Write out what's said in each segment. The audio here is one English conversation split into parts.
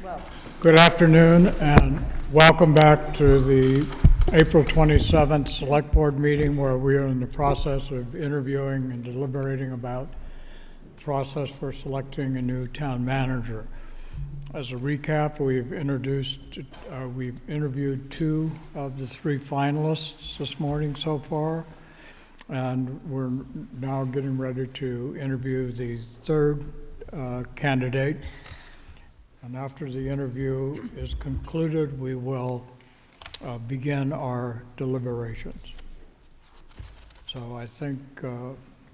Well, Good afternoon and welcome back to the April 27th Select Board meeting where we are in the process of interviewing and deliberating about the process for selecting a new town manager. As a recap, we've interviewed two of the three finalists this morning so far, and we're now getting ready to interview the third candidate. And after the interview is concluded, we will begin our deliberations. So I think,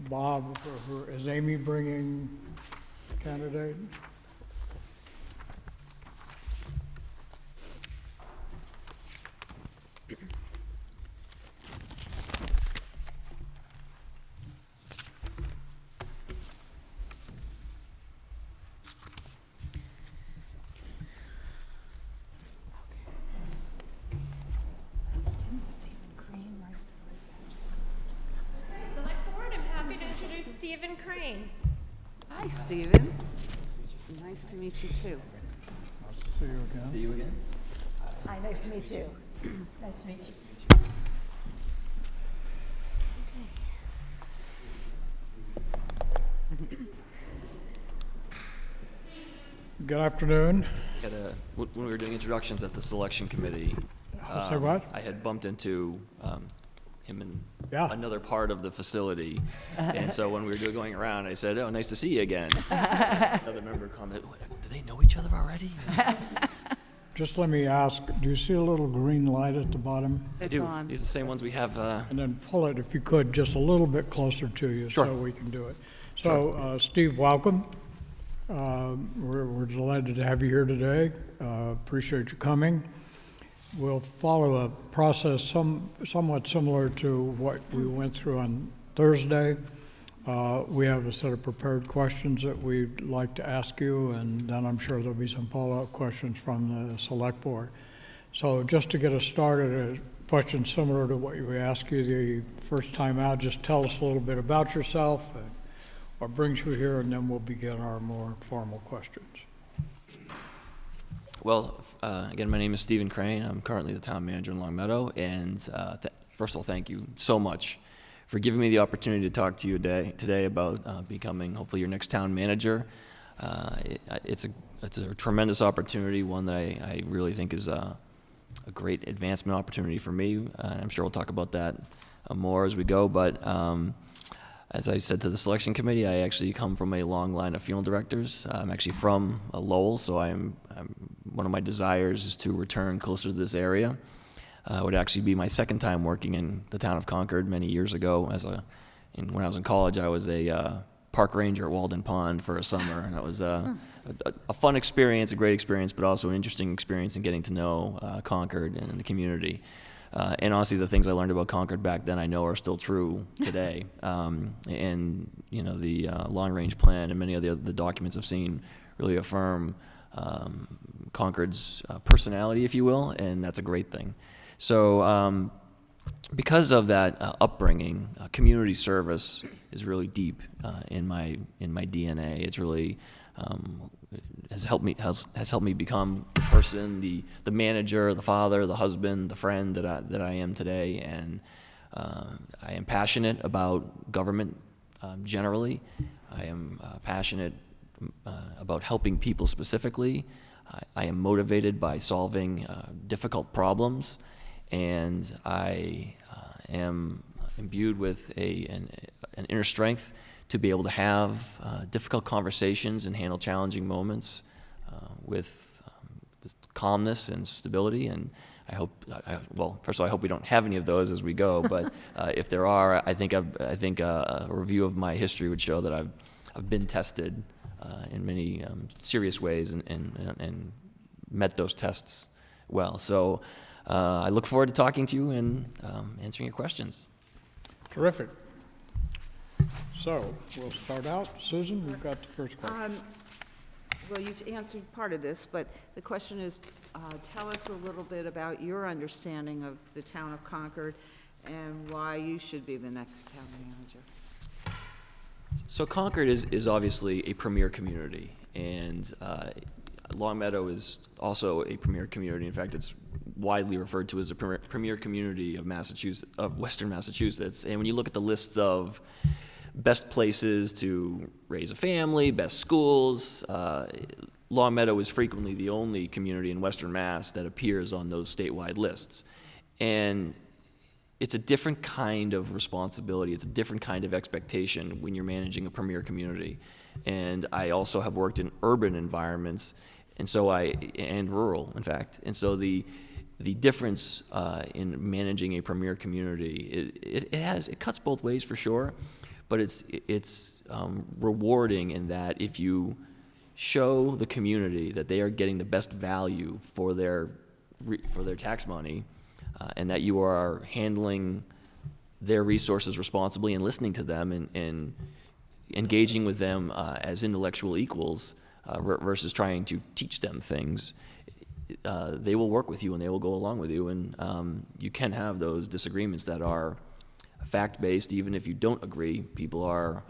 Bob, is Amy bringing candidate? Select Board, I'm happy to introduce Stephen Crane. hi, Stephen. Nice to meet you, too. Nice to see you again. See you again. Hi, nice to meet you. Nice to meet you. Good afternoon. When we were doing introductions at the selection committee, Say what? I had bumped into him in Yeah. another part of the facility, and so when we were going around, I said, "Oh, nice to see you again." Another member commented, "Do they know each other already?" Just let me ask, do you see a little green light at the bottom? I It's do. on. These are the same ones we have. And then pull it, if you could, just a little bit closer to you so Sure. we can do it. So, Steve, welcome. We're delighted to have you here today. Appreciate you coming. We'll follow a process somewhat similar to what we went through on Thursday. We have a set of prepared questions that we'd like to ask you, and then I'm sure there'll be some follow-up questions from the Select Board. So just to get us started, a question similar to what we asked you the first time out, just tell us a little bit about yourself and what brings you here, and then we'll begin our more formal questions. Well, again, my name is Stephen Crane. I'm currently the town manager in Long Meadow, and first of all, thank you so much for giving me the opportunity to talk to you today about becoming hopefully your next town manager. It's a tremendous opportunity, one that I really think is a great advancement opportunity for me, and I'm sure we'll talk about that more as we go, but as I said to the selection committee, I actually come from a long line of funeral directors. I'm actually from Lowell, so one of my desires is to return closer to this area. It would actually be my second time working in the town of Concord many years ago. When I was in college, I was a park ranger at Walden Pond for a summer, and that was a fun experience, a great experience, but also an interesting experience in getting to know Concord and the community. And honestly, the things I learned about Concord back then I know are still true today. And the long-range plan and many of the documents I've seen really affirm Concord's personality, if you will, and that's a great thing. So because of that upbringing, community service is really deep in my DNA. It's really has helped me become the person, the manager, the father, the husband, the friend that I am today, and I am passionate about government generally. I am passionate about helping people specifically. I am motivated by solving difficult problems, and I am imbued with an inner strength to be able to have difficult conversations and handle challenging moments with calmness and stability. And first of all, I hope we don't have any of those as we go. But if there are, I think a review of my history would show that I've been tested in many serious ways and met those tests well. So I look forward to talking to you and answering your questions. Terrific. So we'll start out. Susan, we've got the first question. Well, you've answered part of this, but the question is, tell us a little bit about your understanding of the town of Concord and why you should be the next town manager. So Concord is obviously a premier community, and Longmeadow is also a premier community. In fact, it's widely referred to as a premier community of Massachusetts, of Western Massachusetts. And when you look at the lists of best places to raise a family, best schools, Longmeadow is frequently the only community in Western Mass that appears on those statewide lists. And it's a different kind of responsibility. It's a different kind of expectation when you're managing a premier community. And I also have worked in urban environments, and rural, in fact. And so the difference in managing a premier community, it cuts both ways for sure, but it's rewarding in that if you show the community that they are getting the best value for their tax money, and that you are handling their resources responsibly and listening to them and engaging with them as intellectual equals versus trying to teach them things, they will work with you and they will go along with you. And you can have those disagreements that are fact-based, even if you don't agree. People are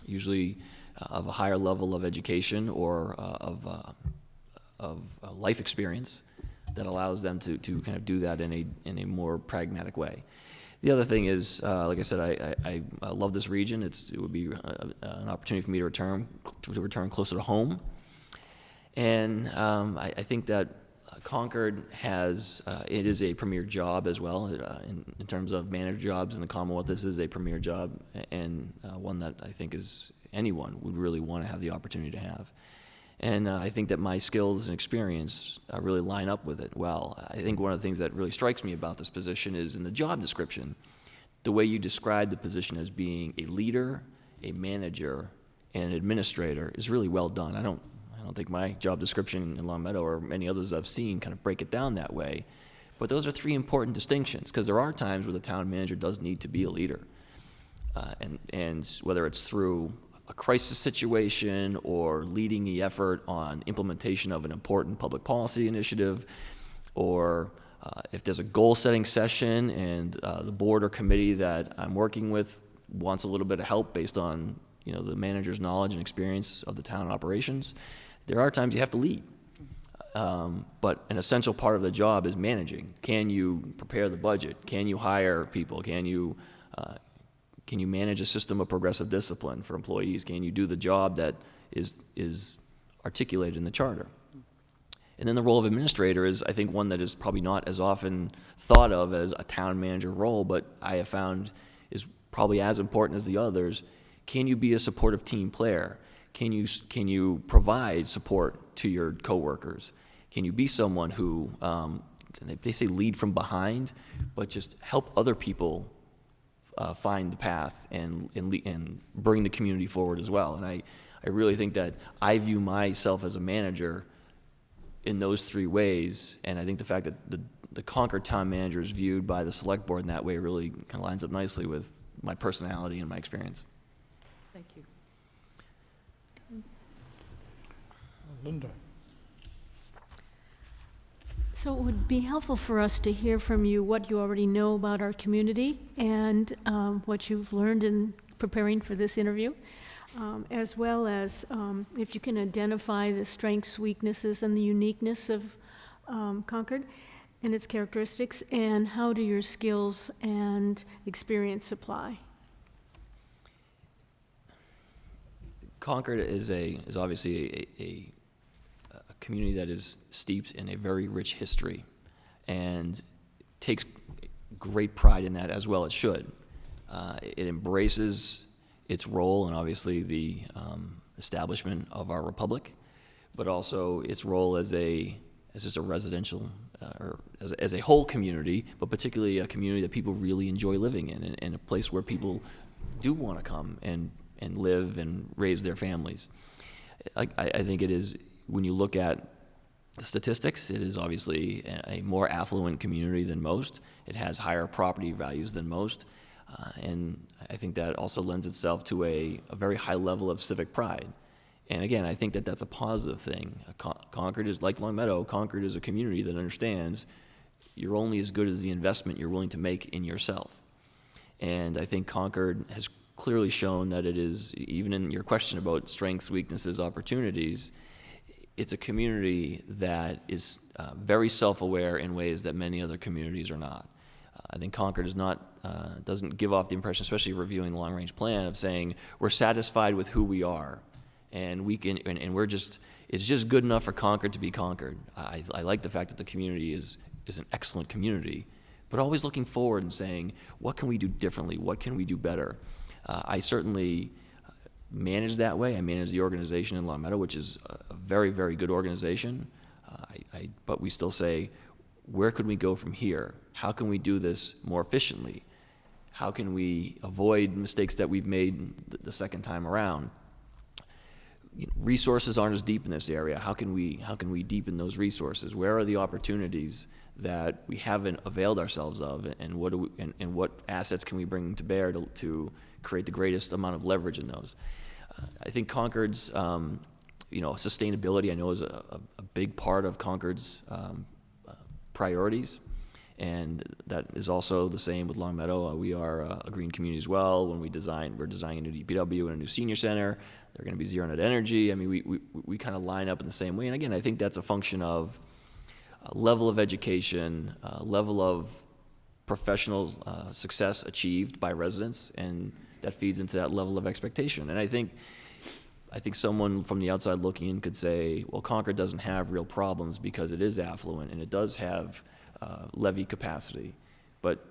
usually of a higher level of education or of life experience that allows them to kind of do that in a more pragmatic way. The other thing is, like I said, I love this region. It would be an opportunity for me to return closer to home. And I think that Concord it is a premier job as well. In terms of manager jobs in the Commonwealth, this is a premier job, and one that I think anyone would really want to have the opportunity to have. And I think that my skills and experience really line up with it well. I think one of the things that really strikes me about this position is in the job description, the way you describe the position as being a leader, a manager, and an administrator is really well done. I don't think my job description in Longmeadow or many others I've seen kind of break it down that way. But those are three important distinctions, because there are times where the town manager does need to be a leader. And whether it's through a crisis situation or leading the effort on implementation of an important public policy initiative, or if there's a goal-setting session and the board or committee that I'm working with wants a little bit of help based on the manager's knowledge and experience of the town operations, there are times you have to lead. But an essential part of the job is managing. Can you prepare the budget? Can you hire people? Can you manage a system of progressive discipline for employees? Can you do the job that is articulated in the charter? And then the role of administrator is, I think, one that is probably not as often thought of as a town manager role, but I have found is probably as important as the others. Can you be a supportive team player? Can you provide support to your coworkers? Can you be someone who, they say lead from behind, but just help other people find the path and bring the community forward as well? And I really think that I view myself as a manager in those three ways, and I think the fact that the Concord town manager is viewed by the select board in that way really kind of lines up nicely with my personality and my experience. Thank you. Linda. So it would be helpful for us to hear from you what you already know about our community and what you've learned in preparing for this interview, as well as if you can identify the strengths, weaknesses, and the uniqueness of Concord and its characteristics, and how do your skills and experience apply? Concord is obviously a community that is steeped in a very rich history and takes great pride in that, as well it should. It embraces its role in obviously the establishment of our republic, but also its role as just a residential or as a whole community, but particularly a community that people really enjoy living in, and a place where people do want to come and live and raise their families. I think it is, when you look at the statistics, it is obviously a more affluent community than most. It has higher property values than most. And I think that also lends itself to a very high level of civic pride. And again, I think that that's a positive thing. Concord is, like Longmeadow, Concord is a community that understands you're only as good as the investment you're willing to make in yourself. And I think Concord has clearly shown that it is, even in your question about strengths, weaknesses, opportunities, it's a community that is very self-aware in ways that many other communities are not. I think Concord is not, doesn't give off the impression, especially reviewing the long-range plan, of saying we're satisfied with who we are, and we can, and we're just, it's just good enough for Concord to be Concord. I like the fact that the community is an excellent community, but always looking forward and saying, what can we do differently? What can we do better? I certainly manage that way. I manage the organization in Long Meadow, which is a very, very good organization. But we still say, where could we go from here? How can we do this more efficiently? How can we avoid mistakes that we've made the second time around? Resources aren't as deep in this area. How can we deepen those resources? Where are the opportunities that we haven't availed ourselves of, and what assets can we bring to bear to create the greatest amount of leverage in those? I think Concord's sustainability, I know, is a big part of Concord's priorities, and that is also the same with Long Meadow. We are a green community as well. When we're designing a new DPW and a new senior center. They're going to be zero net energy. I mean, we kind of line up in the same way. And again, I think that's a function of level of education, level of professional success achieved by residents, and that feeds into that level of expectation. And I think someone from the outside looking in could say, well, Concord doesn't have real problems because it is affluent and it does have levy capacity. But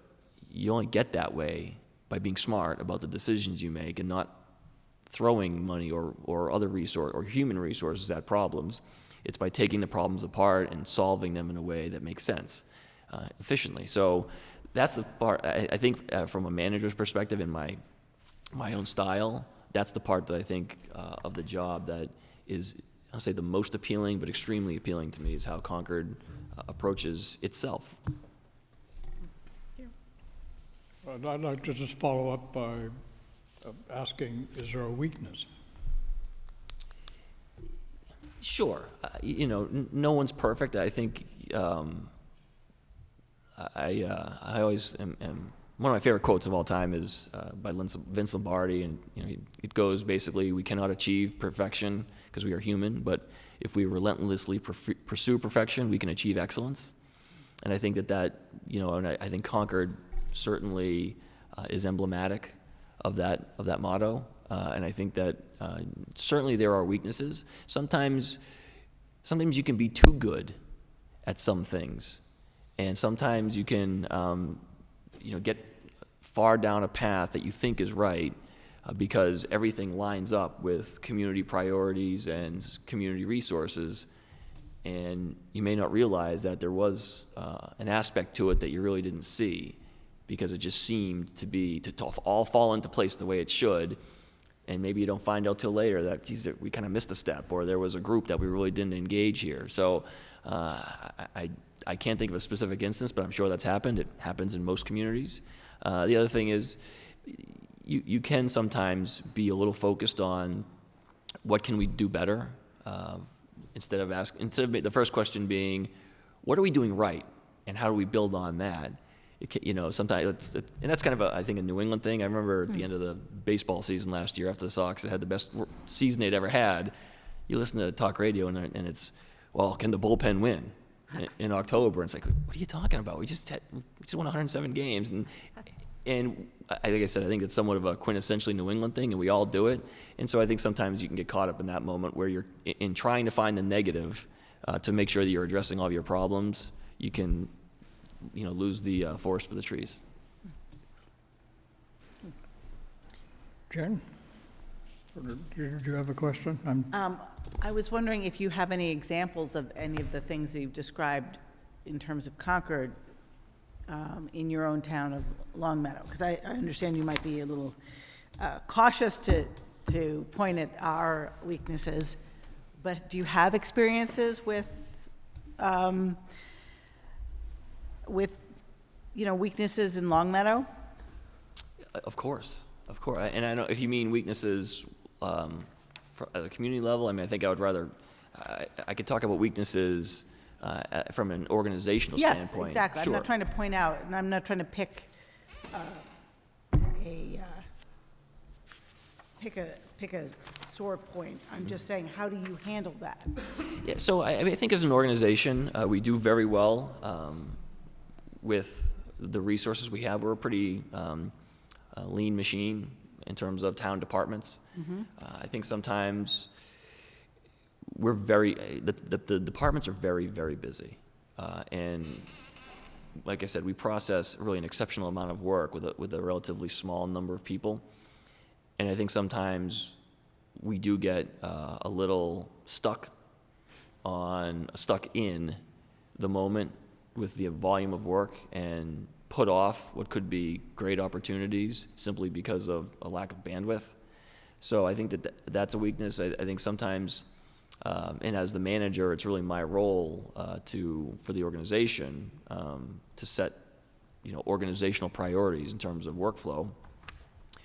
you only get that way by being smart about the decisions you make and not throwing money or other resource or human resources at problems. It's by taking the problems apart and solving them in a way that makes sense efficiently. So that's the part, I think from a manager's perspective in my own style, that's the part that I think of the job that is, I'll say, the most appealing but extremely appealing to me, is how Concord approaches itself. I'd like to just follow up by asking, is there a weakness? Sure. No one's perfect. I think I always am, one of my favorite quotes of all time is by Vince Lombardi, and it goes basically, we cannot achieve perfection because we are human, but if we relentlessly pursue perfection, we can achieve excellence. And I think and I think Concord certainly is emblematic of that motto. And I think that certainly there are weaknesses. Sometimes you can be too good at some things, and sometimes you can get far down a path that you think is right because everything lines up with community priorities and community resources, and you may not realize that there was an aspect to it that you really didn't see, because it just seemed to all fall into place the way it should. And maybe you don't find out till later that we kind of missed a step, or there was a group that we really didn't engage here. So I can't think of a specific instance, but I'm sure that's happened. It happens in most communities. The other thing is, you can sometimes be a little focused on what can we do better, instead of the first question being, what are we doing right, and how do we build on that? Sometimes, and that's kind of I think a New England thing. I remember at the end of the baseball season last year, after the Sox had the best season they'd ever had, you listen to talk radio and it's, well, can the bullpen win in October? And it's like, what are you talking about? We just won 107 games, and like I said, I think it's somewhat of a quintessentially New England thing, and we all do it. And so I think sometimes you can get caught up in that moment where you're in trying to find the negative to make sure that you're addressing all of your problems. You can lose the forest for the trees. Jen? Did you have a question? I was wondering if you have any examples of any of the things that you've described in terms of Concord in your own town of Long Meadow, because I understand you might be a little cautious to point at our weaknesses, but do you have experiences with weaknesses in Long Meadow? Of course. And I know if you mean weaknesses at a community level, I mean, I think I would rather, I could talk about weaknesses from an organizational standpoint. Yes, exactly. Sure. I'm not trying to point out, and I'm not trying to pick a sore point. I'm just saying, how do you handle that? Yeah, so I think as an organization, we do very well with the resources we have. We're a pretty lean machine in terms of town departments. I think sometimes we're the departments are very, very busy. And like I said, we process really an exceptional amount of work with a relatively small number of people. And I think sometimes we do get a little stuck in the moment with the volume of work and put off what could be great opportunities simply because of a lack of bandwidth. So I think that's a weakness. I think sometimes, and as the manager, it's really my role for the organization to set, organizational priorities in terms of workflow.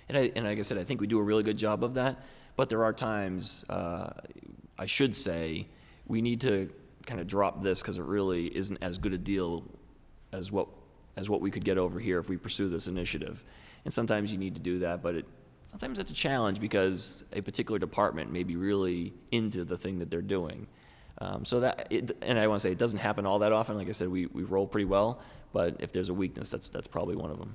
And like I said, I think we do a really good job of that. But there are times, I should say, we need to kind of drop this because it really isn't as good a deal as what we could get over here if we pursue this initiative. And sometimes you need to do that, but sometimes it's a challenge because a particular department may be really into the thing that they're doing. And I want to say it doesn't happen all that often. Like I said, we roll pretty well, but if there's a weakness, that's probably one of them.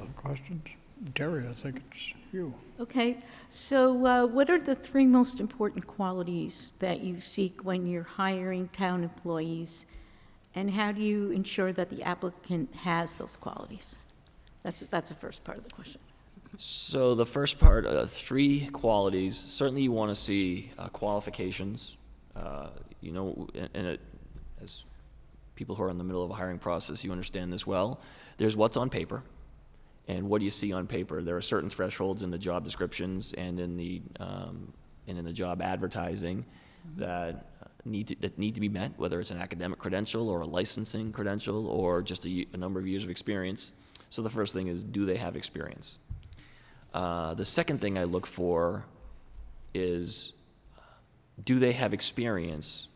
Other questions? Terry, I think it's you. Okay, so what are the three most important qualities that you seek when you're hiring town employees, and how do you ensure that the applicant has those qualities? That's the first part of the question. So the first part, three qualities. Certainly, you want to see qualifications. As people who are in the middle of a hiring process, you understand this well. There's what's on paper. And what do you see on paper? There are certain thresholds in the job descriptions and in the job advertising that need to be met, whether it's an academic credential or a licensing credential or just a number of years of experience. So the first thing is, do they have experience? The second thing I look for is, do they have experience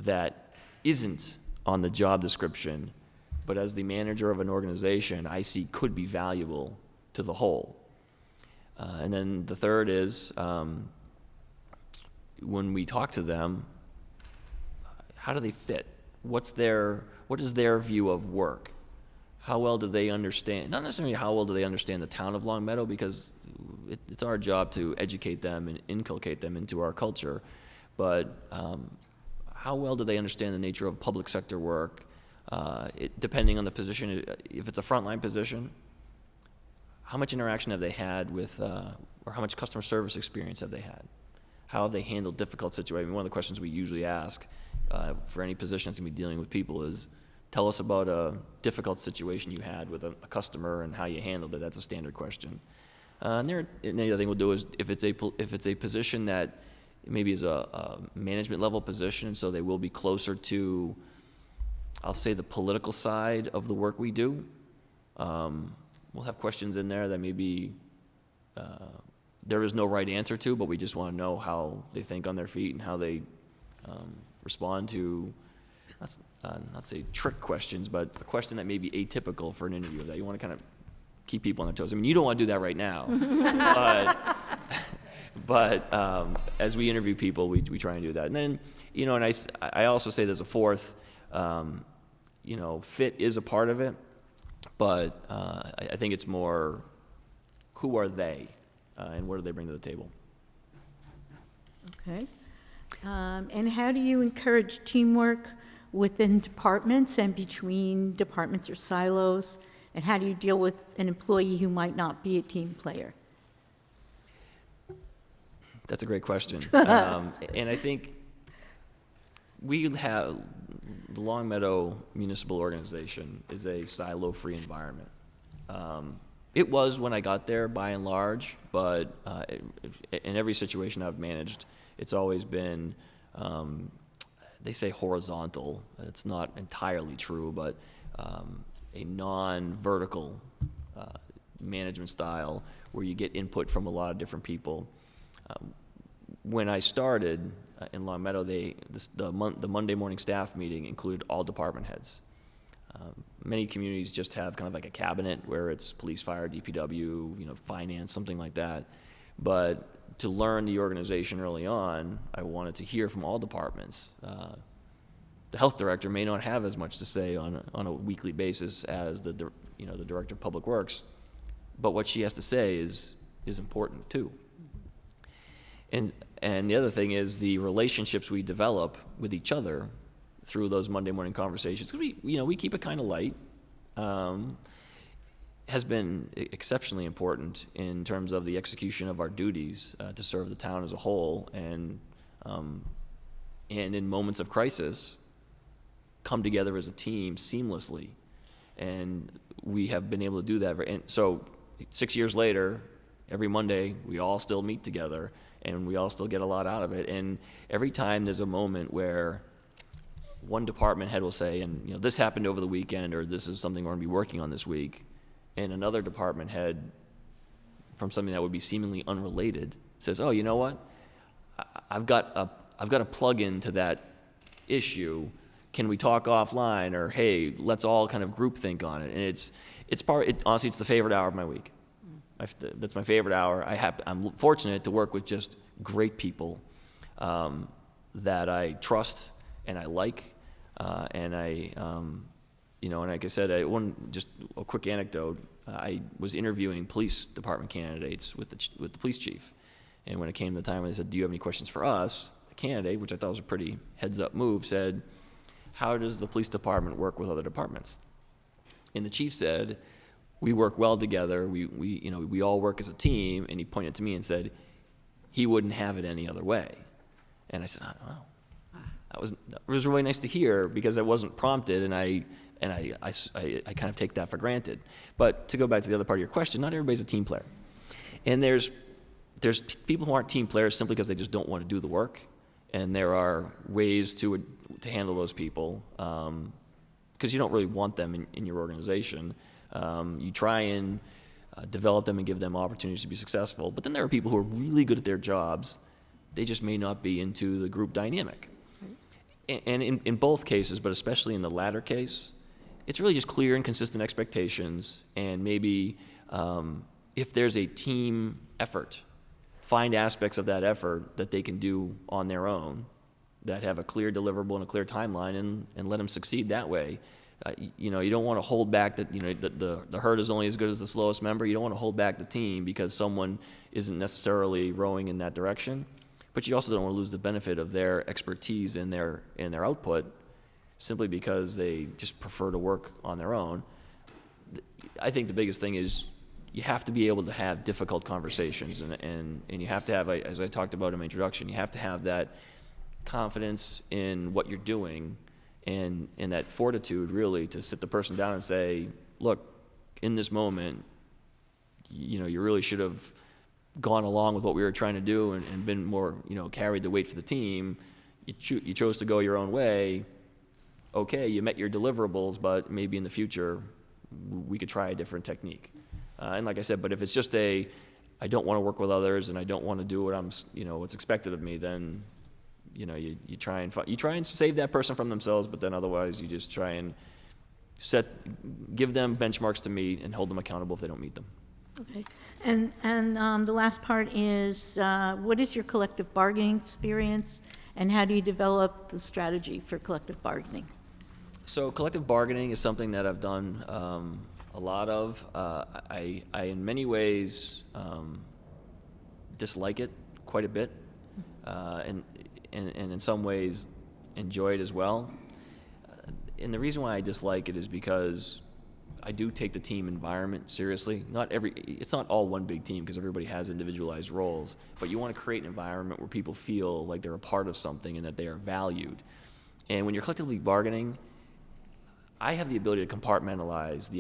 that isn't on the job description, but as the manager of an organization, I see could be valuable to the whole. And then the third is, when we talk to them, how do they fit? What is their view of work? How well do they understand, not necessarily how well do they understand the town of Long Meadow, because it's our job to educate them and inculcate them into our culture, but how well do they understand the nature of public sector work? Depending on the position, if it's a frontline position, how much interaction have they had with, or how much customer service experience have they had? How have they handled difficult situations? I mean, one of the questions we usually ask for any position that's going to be dealing with people is, tell us about a difficult situation you had with a customer and how you handled it. That's a standard question. And the other thing we'll do is, if it's a position that maybe is a management level position, so they will be closer to, I'll say, the political side of the work we do. We'll have questions in there that maybe there is no right answer to, but we just want to know how they think on their feet and how they respond to, not say trick questions, but a question that may be atypical for an interview, that you want to kind of keep people on their toes. I mean, you don't want to do that right now, but as we interview people, we try and do that. And then, and I also say there's a fourth. Fit is a part of it, but I think it's more, who are they, and what do they bring to the table? Okay. And how do you encourage teamwork within departments and between departments or silos? And how do you deal with an employee who might not be a team player? That's a great question. And I think we have, the Long Meadow Municipal Organization is a silo-free environment. It was when I got there, by and large, but in every situation I've managed, it's always been, they say horizontal. It's not entirely true, but a non-vertical management style where you get input from a lot of different people. When I started in Long Meadow, the Monday morning staff meeting included all department heads. Many communities just have kind of like a cabinet where it's police, fire, DPW, finance, something like that. But to learn the organization early on, I wanted to hear from all departments. The health director may not have as much to say on a weekly basis as the director of public works, but what she has to say is important too. And the other thing is the relationships we develop with each other through those Monday morning conversations, because we keep it kind of light, has been exceptionally important in terms of the execution of our duties to serve the town as a whole, and in moments of crisis, come together as a team seamlessly, and we have been able to do that. And so 6 years later, every Monday we all still meet together, and we all still get a lot out of it. And every time there's a moment where one department head will say, and this happened over the weekend, or this is something we're going to be working on this week, and another department head from something that would be seemingly unrelated says, oh, you know what? I've got a plug into that issue. Can we talk offline? Or hey, let's all kind of group think on it. And honestly, it's the favorite hour of my week. That's my favorite hour. I'm fortunate to work with just great people that I trust and I like, and like I said, just a quick anecdote. I was interviewing police department candidates with the police chief, and when it came to the time, they said, "Do you have any questions for us?" The candidate, which I thought was a pretty heads-up move, said, "How does the police department work with other departments?" And the chief said, "We work well together. We all work as a team." And he pointed to me and said, "He wouldn't have it any other way." And I said, "Oh, wow." It was really nice to hear, because I wasn't prompted, and I kind of take that for granted. But to go back to the other part of your question, not everybody's a team player, and there's people who aren't team players simply because they just don't want to do the work, and there are ways to handle those people, because you don't really want them in your organization. You try and develop them and give them opportunities to be successful, but then there are people who are really good at their jobs. They just may not be into the group dynamic. And in both cases, but especially in the latter case, it's really just clear and consistent expectations, and maybe if there's a team effort, find aspects of that effort that they can do on their own that have a clear deliverable and a clear timeline, and let them succeed that way. You don't want to hold back the herd is only as good as the slowest member. You don't want to hold back the team because someone isn't necessarily rowing in that direction. But you also don't want to lose the benefit of their expertise and their output simply because they just prefer to work on their own. I think the biggest thing is you have to be able to have difficult conversations, and you have to have, as I talked about in my introduction, you have to have that confidence in what you're doing, and that fortitude really to sit the person down and say, look, in this moment, you really should have gone along with what we were trying to do and been more, carried the weight for the team. You chose to go your own way. Okay, you met your deliverables, but maybe in the future we could try a different technique. And like I said, but if it's just I don't want to work with others and I don't want to do what's expected of me, then you try and save that person from themselves, but then otherwise you just try and give them benchmarks to meet and hold them accountable if they don't meet them. Okay. And the last part is, what is your collective bargaining experience, and how do you develop the strategy for collective bargaining? So collective bargaining is something that I've done a lot of. I in many ways dislike it quite a bit, and in some ways enjoy it as well. And the reason why I dislike it is because I do take the team environment seriously. It's not all one big team because everybody has individualized roles, but you want to create an environment where people feel like they're a part of something and that they are valued. And when you're collectively bargaining, I have the ability to compartmentalize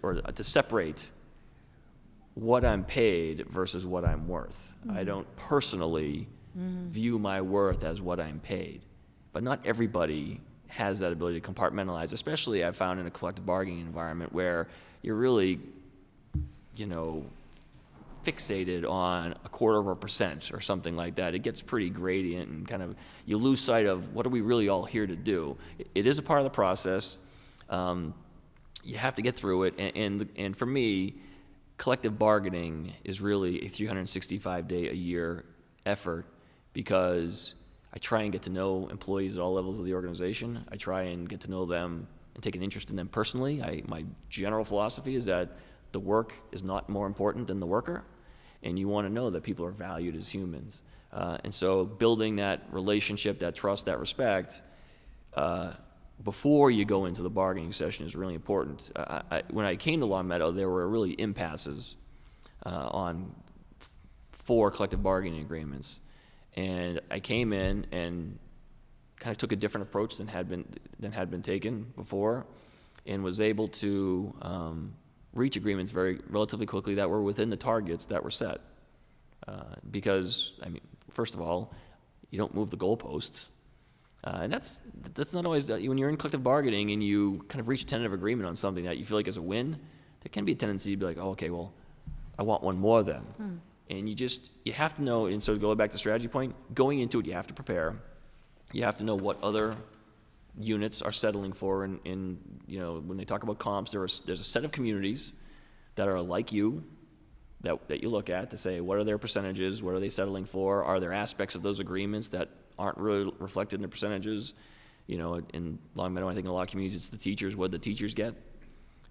or to separate what I'm paid versus what I'm worth. Mm-hmm. I don't personally view my worth as what I'm paid, but not everybody has that ability to compartmentalize, especially I've found in a collective bargaining environment where you're really, fixated on 0.25% or something like that. It gets pretty gradient and kind of, you lose sight of what are we really all here to do. It is a part of the process. you have to get through it. And for me, collective bargaining is really a 365-day-a-year effort, because I try and get to know employees at all levels of the organization. I try and get to know them and take an interest in them personally. My general philosophy is that the work is not more important than the worker, and you want to know that people are valued as humans. And so building that relationship, that trust, that respect, before you go into the bargaining session is really important. When I came to Long Meadow, there were really impasses on 4 collective bargaining agreements. And I came in and kind of took a different approach than had been taken before, and was able to reach agreements relatively quickly that were within the targets that were set. Because, I mean, first of all, you don't move the goalposts. And that's not always, when you're in collective bargaining and you kind of reach a tentative agreement on something that you feel like is a win, there can be a tendency to be like, oh, okay, well, I want one more then. And you have to know, and so to go back to the strategy point, going into it, you have to prepare. You have to know what other units are settling for, and when they talk about comps, there's a set of communities that are like you, that you look at to say, what are their percentages, what are they settling for, are there aspects of those agreements that aren't really reflected in the percentages? In Long Meadow, I think in a lot of communities, it's the teachers, what the teachers get.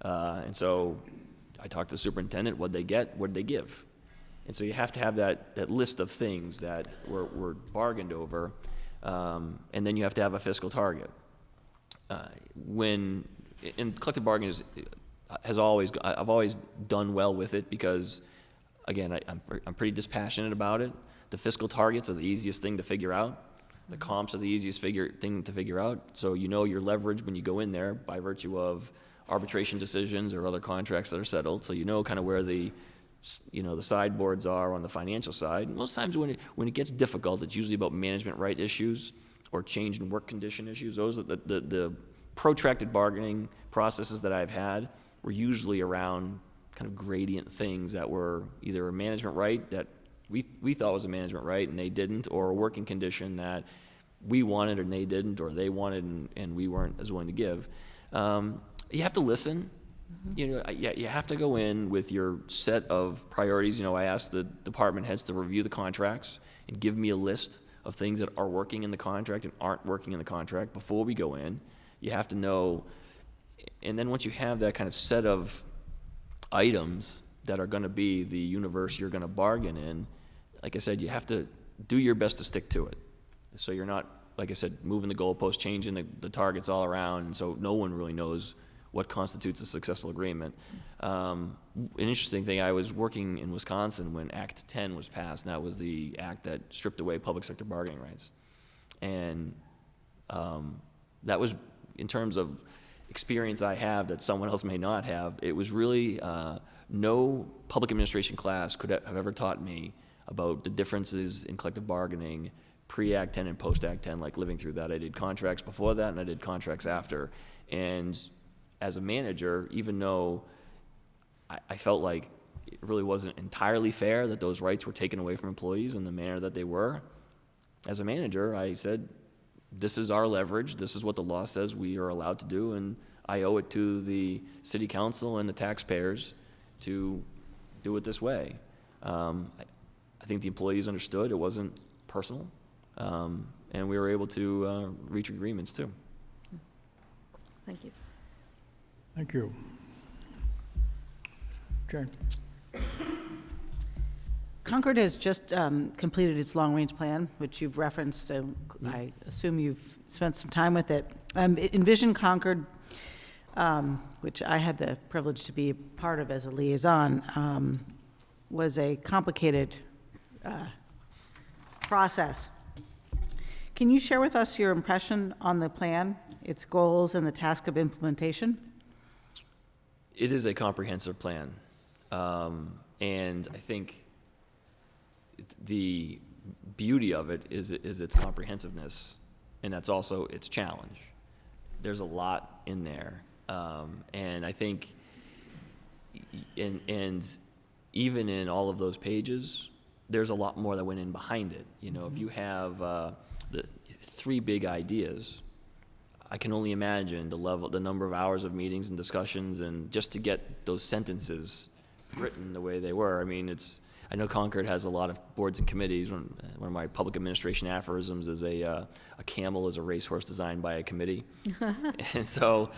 And so I talked to the superintendent, what'd they get, what'd they give? And so you have to have that list of things that were bargained over, and then you have to have a fiscal target. And collective bargaining I've always done well with it, because, again, I'm pretty dispassionate about it. The fiscal targets are the easiest thing to figure out. The comps are the easiest thing to figure out. So you know your leverage when you go in there by virtue of arbitration decisions or other contracts that are settled. So you know kind of where the sideboards are on the financial side. Most times when it gets difficult, it's usually about management right issues or change in work condition issues. Those are the protracted bargaining processes that I've had were usually around kind of gradient things that were either a management right that we thought was a management right and they didn't, or a working condition that we wanted and they didn't, or they wanted and we weren't as willing to give. You have to listen. You have to go in with your set of priorities. I asked the department heads to review the contracts and give me a list of things that are working in the contract and aren't working in the contract before we go in. You have to know, and then once you have that kind of set of items that are going to be the universe you're going to bargain in, like I said, you have to do your best to stick to it. So you're not, like I said, moving the goalpost, changing the targets all around, and so no one really knows what constitutes a successful agreement. An interesting thing, I was working in Wisconsin when Act 10 was passed, and that was the act that stripped away public sector bargaining rights. And that was, in terms of experience I have that someone else may not have, it was really no public administration class could have ever taught me about the differences in collective bargaining pre-Act 10 and post-Act 10, like living through that. I did contracts before that, and I did contracts after. And as a manager, even though I felt like it really wasn't entirely fair that those rights were taken away from employees in the manner that they were, as a manager, I said, this is our leverage, this is what the law says we are allowed to do, and I owe it to the city council and the taxpayers to do it this way. I think the employees understood it wasn't personal, and we were able to reach agreements too. Thank you. Thank you. Jane? Concord has just completed its long-range plan, which you've referenced, so I assume you've spent some time with it. Envision Concord, which I had the privilege to be a part of as a liaison, was a complicated process. Can you share with us your impression on the plan, its goals, and the task of implementation? It is a comprehensive plan, and I think the beauty of it is its comprehensiveness, and that's also its challenge. There's a lot in there, and I think, and even in all of those pages, there's a lot more that went in behind it. If you have the 3 big ideas, I can only imagine the number of hours of meetings and discussions, and just to get those sentences written the way they were. I mean, I know Concord has a lot of boards and committees. One of my public administration aphorisms is a camel is a racehorse designed by a committee. And so,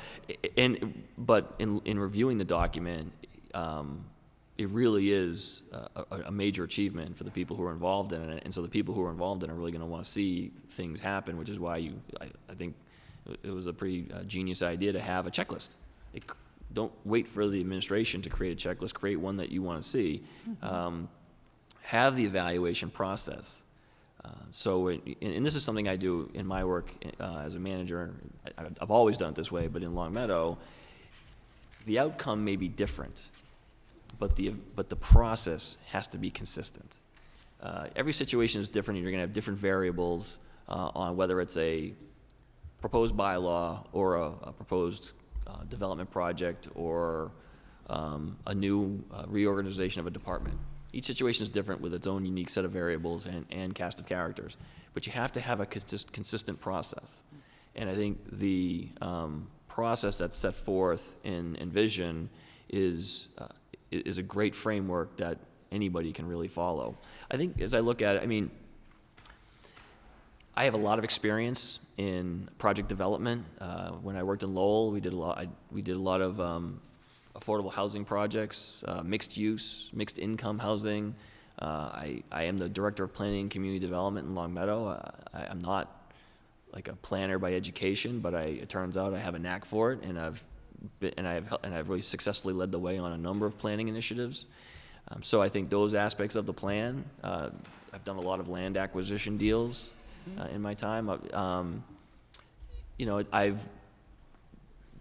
but in reviewing the document, it really is a major achievement for the people who are involved in it. And so the people who are involved in it are really going to want to see things happen, which is why I think it was a pretty genius idea to have a checklist. Don't wait for the administration to create a checklist. Create one that you want to see. Have the evaluation process. And this is something I do in my work as a manager. I've always done it this way, but in Long Meadow, the outcome may be different, but the process has to be consistent. Every situation is different, and you're going to have different variables on whether it's a proposed bylaw or a proposed development project or a new reorganization of a department. Each situation is different with its own unique set of variables and cast of characters, but you have to have a consistent process. And I think the process that's set forth in Envision is a great framework that anybody can really follow. I think as I look at it, I mean, I have a lot of experience in project development. When I worked in Lowell, we did a lot of affordable housing projects, mixed use, mixed income housing. I am the director of planning and community development in Long Meadow. I'm not like a planner by education, but it turns out I have a knack for it, and I've really successfully led the way on a number of planning initiatives. So I think those aspects of the plan, I've done a lot of land acquisition deals in my time. I've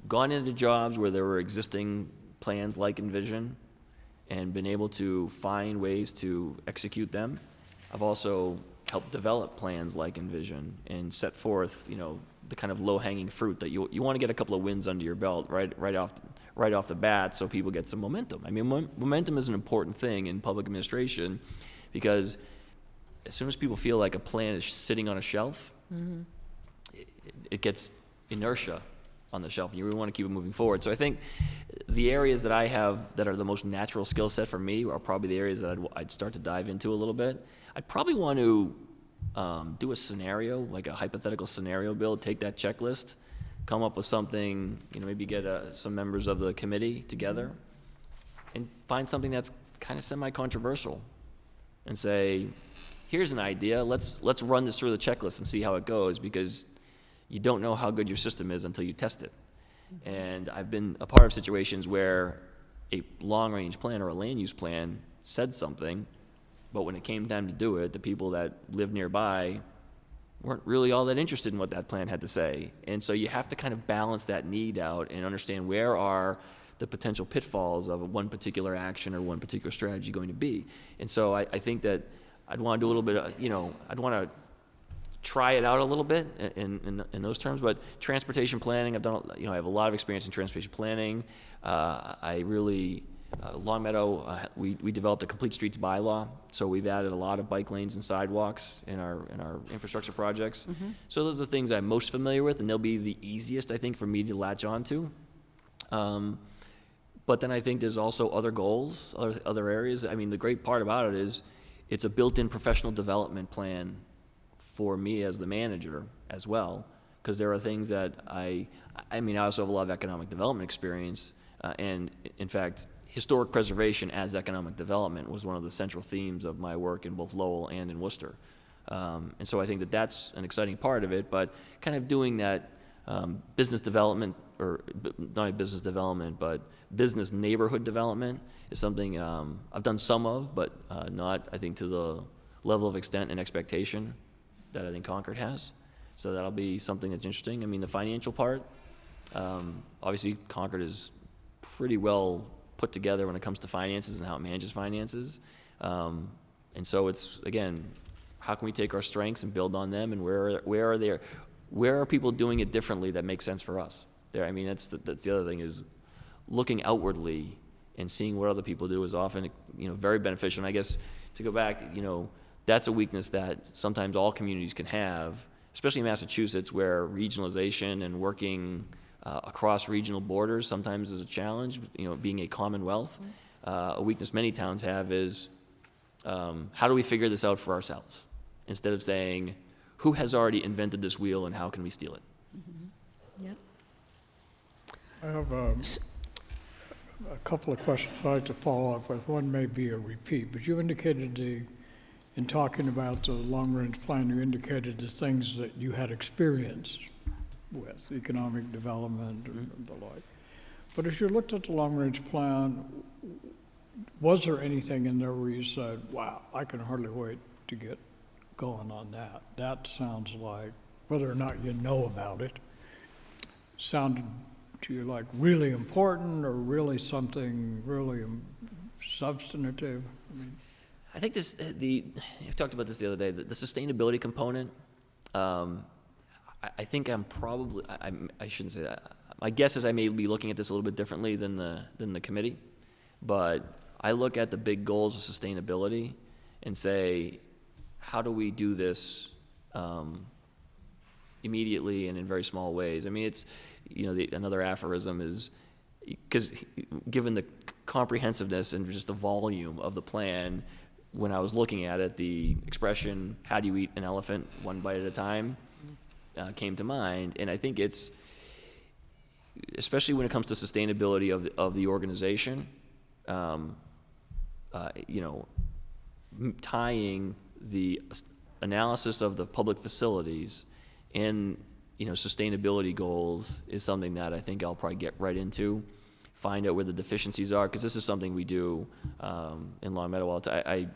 gone into jobs where there were existing plans like Envision and been able to find ways to execute them. I've also helped develop plans like Envision and set forth, the kind of low-hanging fruit that you want to get a couple of wins under your belt right off the bat, so people get some momentum. I mean, momentum is an important thing in public administration, because as soon as people feel like a plan is sitting on a shelf, it gets inertia on the shelf, and you really want to keep it moving forward. So I think the areas that I have that are the most natural skill set for me are probably the areas that I'd start to dive into a little bit. I'd probably want to do a scenario, like a hypothetical scenario build, take that checklist, come up with something, maybe get some members of the committee together and find something that's kind of semi-controversial and say, here's an idea, let's run this through the checklist and see how it goes, because you don't know how good your system is until you test it. And I've been a part of situations where a long-range plan or a land use plan said something, but when it came time to do it, the people that lived nearby weren't really all that interested in what that plan had to say. And so you have to kind of balance that need out and understand where are the potential pitfalls of one particular action or one particular strategy going to be. And so I think that I'd want to do a little bit of, I'd want to try it out a little bit in those terms. But transportation planning, I've done, I have a lot of experience in transportation planning. Long Meadow, we developed a complete streets bylaw, so we've added a lot of bike lanes and sidewalks in our infrastructure projects. So those are the things I'm most familiar with, and they'll be the easiest, I think, for me to latch onto. But then I think there's also other goals, other areas. I mean, the great part about it is it's a built-in professional development plan for me as the manager as well, because there are things that I also have a lot of economic development experience, and in fact, historic preservation as economic development was one of the central themes of my work in both Lowell and in Worcester. And so I think that that's an exciting part of it, but kind of doing that business development, or not business development, but business neighborhood development is something I've done some of, but not, I think, to the level of extent and expectation that I think Concord has. So that'll be something that's interesting. I mean, the financial part, obviously Concord is pretty well put together when it comes to finances and how it manages finances. And so it's, again, how can we take our strengths and build on them, and where are people doing it differently that makes sense for us? That's the other thing, is looking outwardly and seeing what other people do is often, very beneficial. And I guess to go back, that's a weakness that sometimes all communities can have, especially in Massachusetts, where regionalization and working across regional borders sometimes is a challenge. You know, being a commonwealth, a weakness many towns have is how do we figure this out for ourselves, instead of saying who has already invented this wheel and how can we steal it. Yep. I have a couple of questions I'd like to follow up with. One may be a repeat, but you indicated in talking about the long-range plan, you indicated the things that you had experience with, economic development and the like. But as you looked at the long-range plan, was there anything in there where you said, wow, I can hardly wait to get going on that? That sounds like, whether or not you know about it, sounded to you like really important or really something really substantive? I mean, I think we talked about this the other day, the sustainability component, I think I shouldn't say that. My guess is I may be looking at this a little bit differently than the committee, but I look at the big goals of sustainability and say, how do we do this immediately and in very small ways? I mean, it's, you know, another aphorism is, because given the comprehensiveness and just the volume of the plan, when I was looking at it, the expression, how do you eat an elephant one bite at a time, came to mind. And I think it's, especially when it comes to sustainability of the organization, you know, tying the analysis of the public facilities and, you know, sustainability goals is something that I think I'll probably get right into, find out where the deficiencies are, because this is something we do in Long Meadow all the time.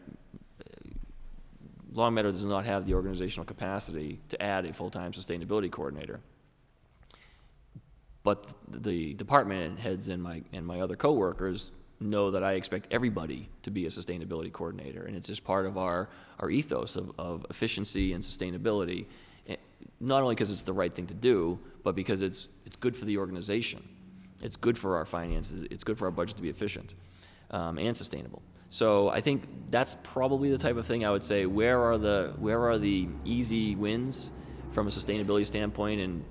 Long Meadow does not have the organizational capacity to add a full-time sustainability coordinator. But the department heads and my other coworkers know that I expect everybody to be a sustainability coordinator, and it's just part of our ethos of efficiency and sustainability, not only because it's the right thing to do, but because it's good for the organization. It's good for our finances. It's good for our budget to be efficient and sustainable. So I think that's probably the type of thing I would say. Where are the easy wins from a sustainability standpoint, and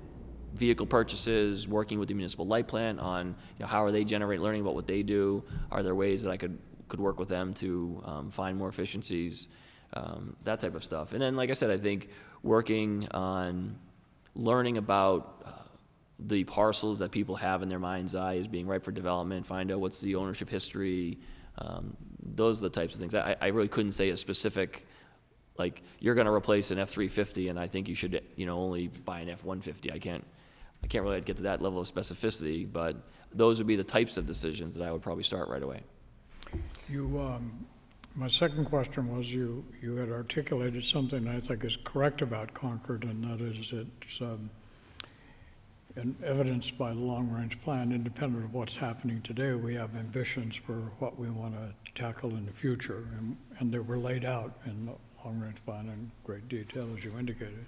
vehicle purchases, working with the municipal light plant on, you know, how are they learning about what they do? Are there ways that I could work with them to find more efficiencies, that type of stuff. And then, like I said, I think working on learning about the parcels that people have in their mind's eye as being ripe for development, find out what's the ownership history, those are the types of things. I really couldn't say a specific, like, you're going to replace an F-350 and I think you should, you know, only buy an F-150. I can't really get to that level of specificity, but those would be the types of decisions that I would probably start right away. My second question was you had articulated something I think is correct about Concord, and that is it's and evidenced by the long-range plan, independent of what's happening today. We have ambitions for what we want to tackle in the future, and they were laid out in the long-range plan in great detail, as you indicated.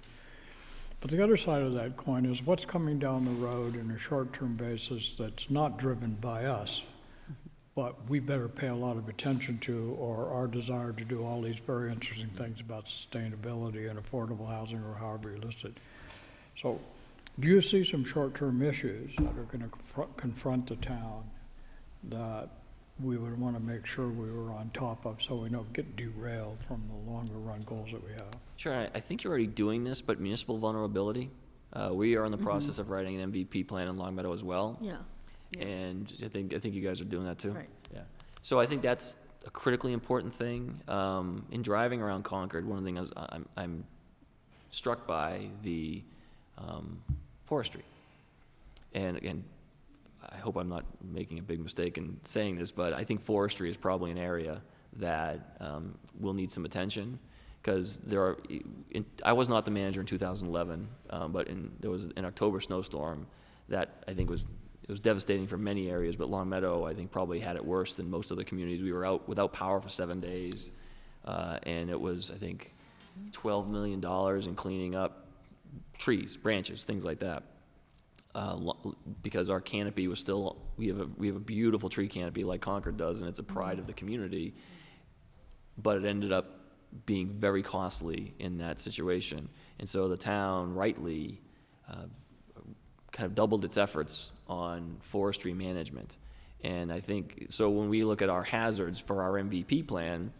But the other side of that coin is what's coming down the road in a short-term basis that's not driven by us, but we better pay a lot of attention to, or our desire to do all these very interesting things about sustainability and affordable housing, or however you list it. So do you see some short-term issues that are going to confront the town that we would want to make sure we were on top of, so we don't get derailed from the longer-run goals that we have? Sure, I think you're already doing this, but municipal vulnerability, we are in the process of writing an MVP plan in Long Meadow as well. Yeah. And I think you guys are doing that too. Right. Yeah. So I think that's a critically important thing. In driving around Concord, one of the things I'm struck by the forestry. And again, I hope I'm not making a big mistake in saying this, but I think forestry is probably an area that will need some attention, because I was not the manager in 2011, but there was an October snowstorm that I think was devastating for many areas, but Long Meadow, I think, probably had it worse than most of the communities. We were out without power for 7 days, and it was, I think, $12 million in cleaning up trees, branches, things like that, because our canopy was still, we have a beautiful tree canopy like Concord does, and it's a pride of the community, but it ended up being very costly in that situation. And so the town rightly kind of doubled its efforts on forestry management. And I think, so when we look at our hazards for our MVP plan,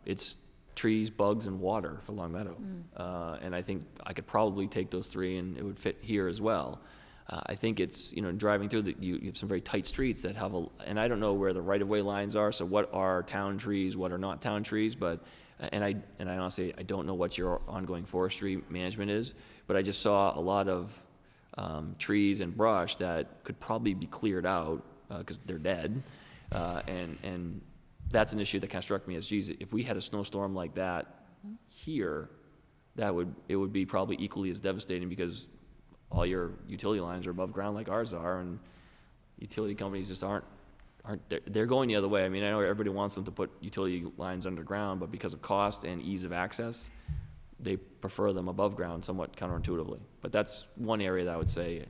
it's trees, bugs, and water for Long Meadow. And I think I could probably take those three and it would fit here as well. I think it's, driving through you have some very tight streets that have and I don't know where the right-of-way lines are, so what are town trees, what are not town trees, but, and I honestly, I don't know what your ongoing forestry management is, but I just saw a lot of trees and brush that could probably be cleared out, because they're dead, and that's an issue that kind of struck me as, geez, if we had a snowstorm like that here, it would be probably equally as devastating, because all your utility lines are above ground like ours are, and utility companies just aren't they're going the other way. I mean, I know everybody wants them to put utility lines underground, but because of cost and ease of access, they prefer them above ground somewhat counterintuitively. But that's one area that I would say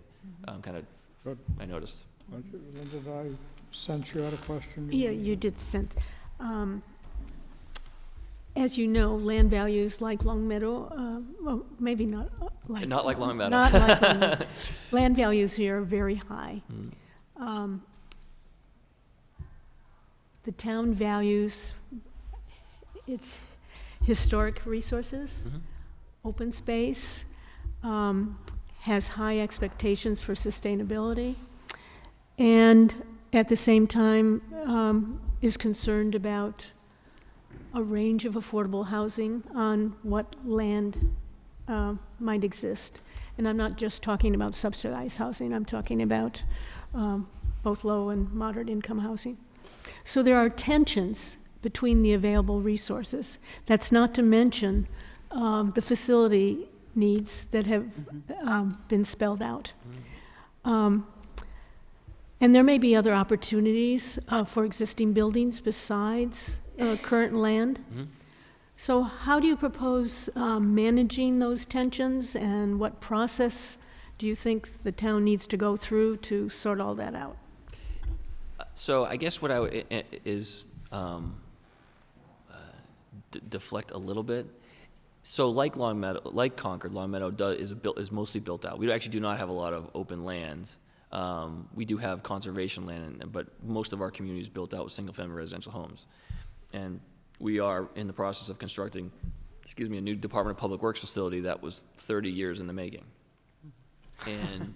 Good. I noticed. Did I sense you had a question? Yeah, you did sense. As you know, land values like Long Meadow, well, maybe not like. Not like Long Meadow. Not like Long Meadow. Land values here are very high. The town values its historic resources, open space, has high expectations for sustainability, and at the same time is concerned about a range of affordable housing on what land might exist. And I'm not just talking about subsidized housing, I'm talking about both low and moderate income housing. So there are tensions between the available resources. That's not to mention the facility needs that have been spelled out. And there may be other opportunities for existing buildings besides current land. So how do you propose managing those tensions, and what process do you think the town needs to go through to sort all that out? So I guess what I would is deflect a little bit. So like Long Meadow, like Concord, Long Meadow is mostly built out. We actually do not have a lot of open land. We do have conservation land, but most of our community is built out with single-family residential homes. And we are in the process of constructing, a new Department of Public Works facility that was 30 years in the making. And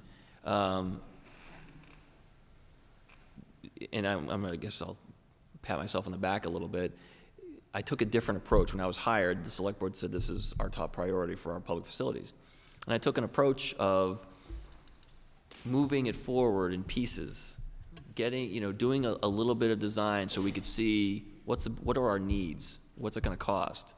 I guess I'll pat myself on the back a little bit. I took a different approach. When I was hired, the select board said this is our top priority for our public facilities. And I took an approach of moving it forward in pieces, doing a little bit of design so we could see what are our needs, what's it going to cost,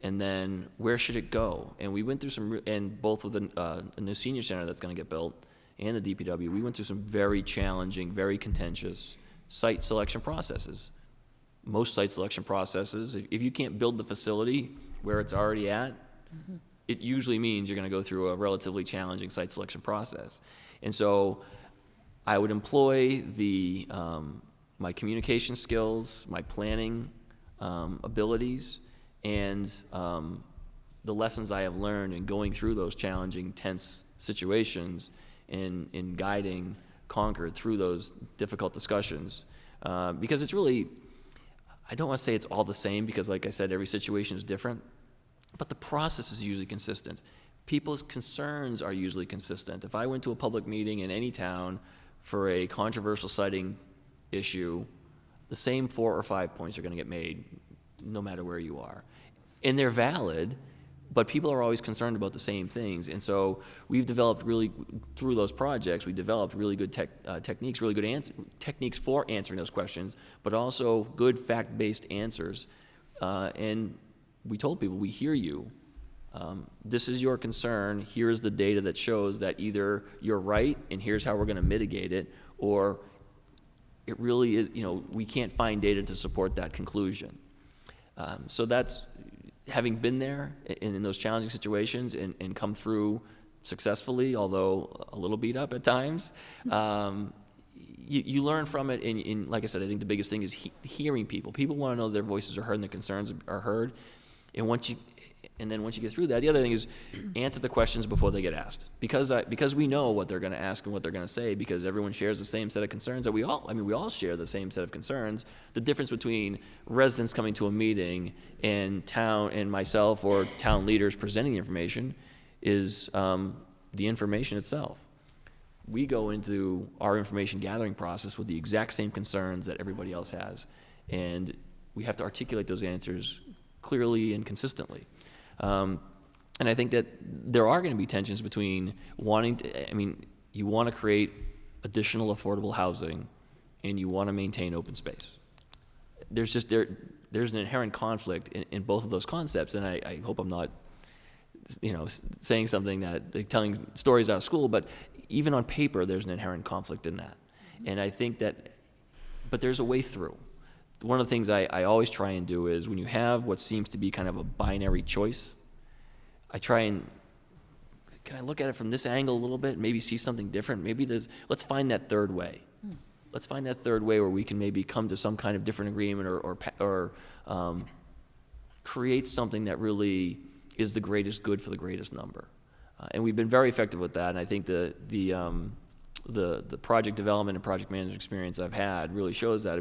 and then where should it go. And we went through and both with a new senior center that's going to get built and the DPW, we went through some very challenging, very contentious site selection processes. Most site selection processes, if you can't build the facility where it's already at, it usually means you're going to go through a relatively challenging site selection process. And so I would employ my communication skills, my planning abilities, and the lessons I have learned in going through those challenging, tense situations in guiding Concord through those difficult discussions. Because it's really, I don't want to say it's all the same, because like I said, every situation is different, but the process is usually consistent. People's concerns are usually consistent. If I went to a public meeting in any town for a controversial siting issue, the same 4 or 5 points are going to get made no matter where you are. And they're valid, but people are always concerned about the same things. And so we've developed through those projects, we developed really good techniques, really good techniques for answering those questions, but also good fact-based answers. And we told people, we hear you. This is your concern. Here's the data that shows that either you're right and here's how we're going to mitigate it, or it really is, we can't find data to support that conclusion. So that's, having been there in those challenging situations and come through successfully, although a little beat up at times, you learn from it, and like I said, I think the biggest thing is hearing people. People want to know their voices are heard and their concerns are heard, and then once you get through that, the other thing is answer the questions before they get asked, because we know what they're going to ask and what they're going to say, because everyone shares the same set of concerns that we all share the same set of concerns. The difference between residents coming to a meeting and myself or town leaders presenting the information is the information itself. We go into our information gathering process with the exact same concerns that everybody else has, and we have to articulate those answers clearly and consistently. And I think that there are going to be tensions between you want to create additional affordable housing and you want to maintain open space. There's an inherent conflict in both of those concepts, and I hope I'm not saying something like telling stories out of school, but even on paper, there's an inherent conflict in that. And I think but there's a way through. One of the things I always try and do is when you have what seems to be kind of a binary choice, I try and, can I look at it from this angle a little bit, maybe see something different? Let's find that third way. Let's find that third way where we can maybe come to some kind of different agreement or create something that really is the greatest good for the greatest number. And we've been very effective with that, and I think the project development and project management experience I've had really shows that.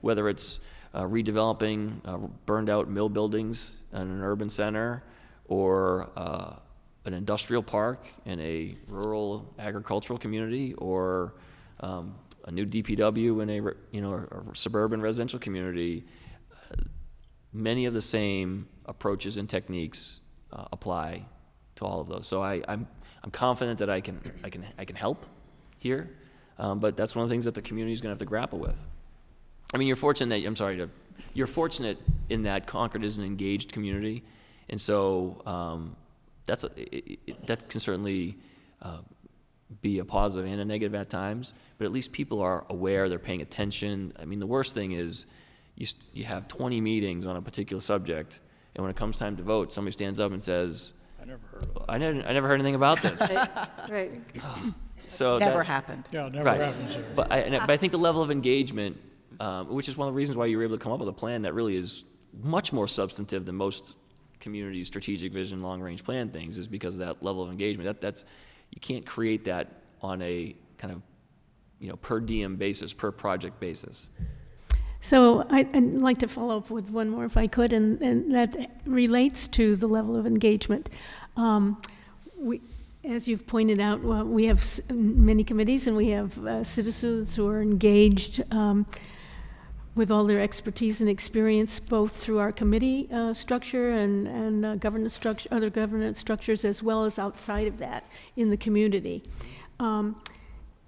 Whether it's redeveloping burned out mill buildings in an urban center, or an industrial park in a rural agricultural community, or a new DPW in a suburban residential community, many of the same approaches and techniques apply to all of those. So I'm confident that I can help here, but that's one of the things that the community is going to have to grapple with. You're fortunate in that Concord is an engaged community, and so that can certainly be a positive and a negative at times, but at least people are aware, they're paying attention. The worst thing is you have 20 meetings on a particular subject, and when it comes time to vote, somebody stands up and says, I never heard anything about this. Right. So Never happened. Yeah, it never Right. happens there. But I think the level of engagement, which is one of the reasons why you were able to come up with a plan that really is much more substantive than most communities' strategic vision, long-range plan things, is because of that level of engagement. That's you can't create that on a kind of per diem basis, per project basis. So I'd like to follow up with one more if I could, and that relates to the level of engagement. As you've pointed out, we have many committees and we have citizens who are engaged with all their expertise and experience, both through our committee structure and governance structure, other governance structures, as well as outside of that in the community.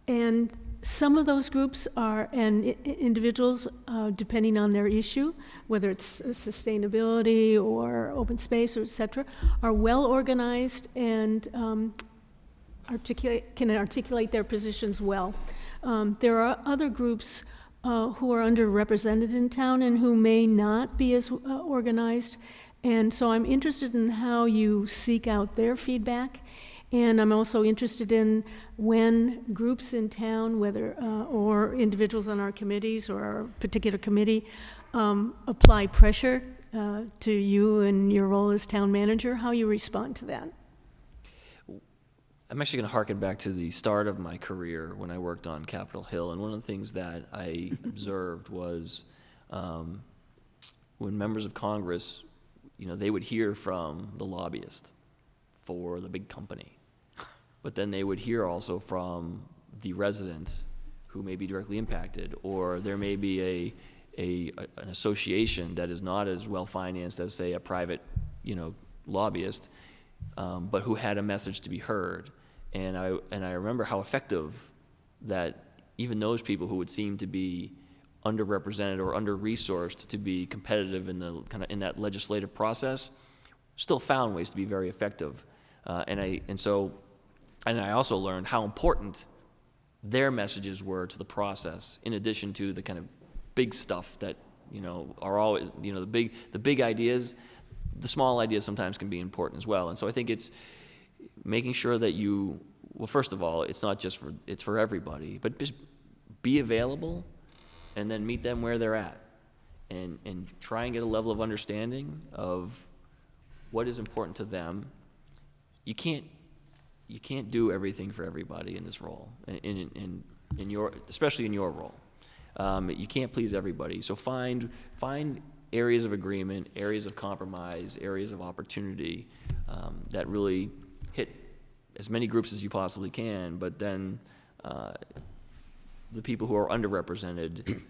And some of those groups and individuals, depending on their issue, whether it's sustainability or open space or et cetera, are well organized and can articulate their positions well. There are other groups who are underrepresented in town and who may not be as organized. And so I'm interested in how you seek out their feedback. And I'm also interested in when groups in town, whether or individuals on our committees or our particular committee, apply pressure to you and your role as town manager, how you respond to that. I'm actually going to harken back to the start of my career when I worked on Capitol Hill, and one of the things that I observed was when members of Congress, they would hear from the lobbyist for the big company, but then they would hear also from the resident who may be directly impacted, or there may be an association that is not as well financed as, say, a private, lobbyist, but who had a message to be heard. And I remember how effective that even those people who would seem to be underrepresented or under-resourced to be competitive in that legislative process still found ways to be very effective. And I also learned how important their messages were to the process, in addition to the kind of big stuff that are always the big ideas. The small ideas sometimes can be important as well. And so I think it's making sure that first of all, it's not just it's for everybody, but just be available, and then meet them where they're at, and try and get a level of understanding of what is important to them. You can't do everything for everybody in this role, especially in your role. You can't please everybody. So find areas of agreement, areas of compromise, areas of opportunity that really hit as many groups as you possibly can. But then the people who are underrepresented,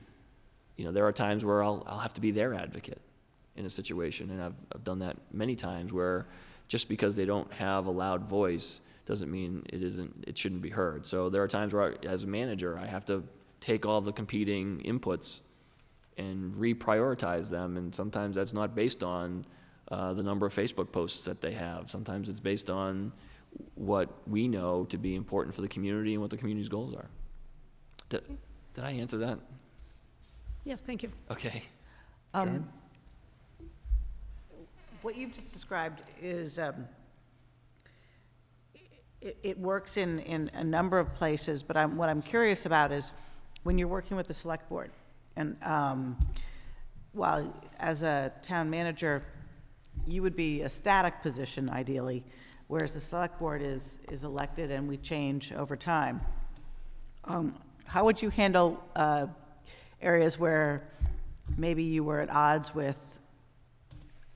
there are times where I'll have to be their advocate in a situation, and I've done that many times, where just because they don't have a loud voice doesn't mean it shouldn't be heard. So there are times where, as a manager, I have to take all the competing inputs and reprioritize them, and sometimes that's not based on the number of Facebook posts that they have. Sometimes it's based on what we know to be important for the community and what the community's goals are. Did I answer that? Yes, thank you. Okay. Sharon? What you've just described is, it works in a number of places, but what I'm curious about is when you're working with the select board, and while as a town manager, you would be a static position ideally, whereas the select board is elected and we change over time. How would you handle areas where maybe you were at odds with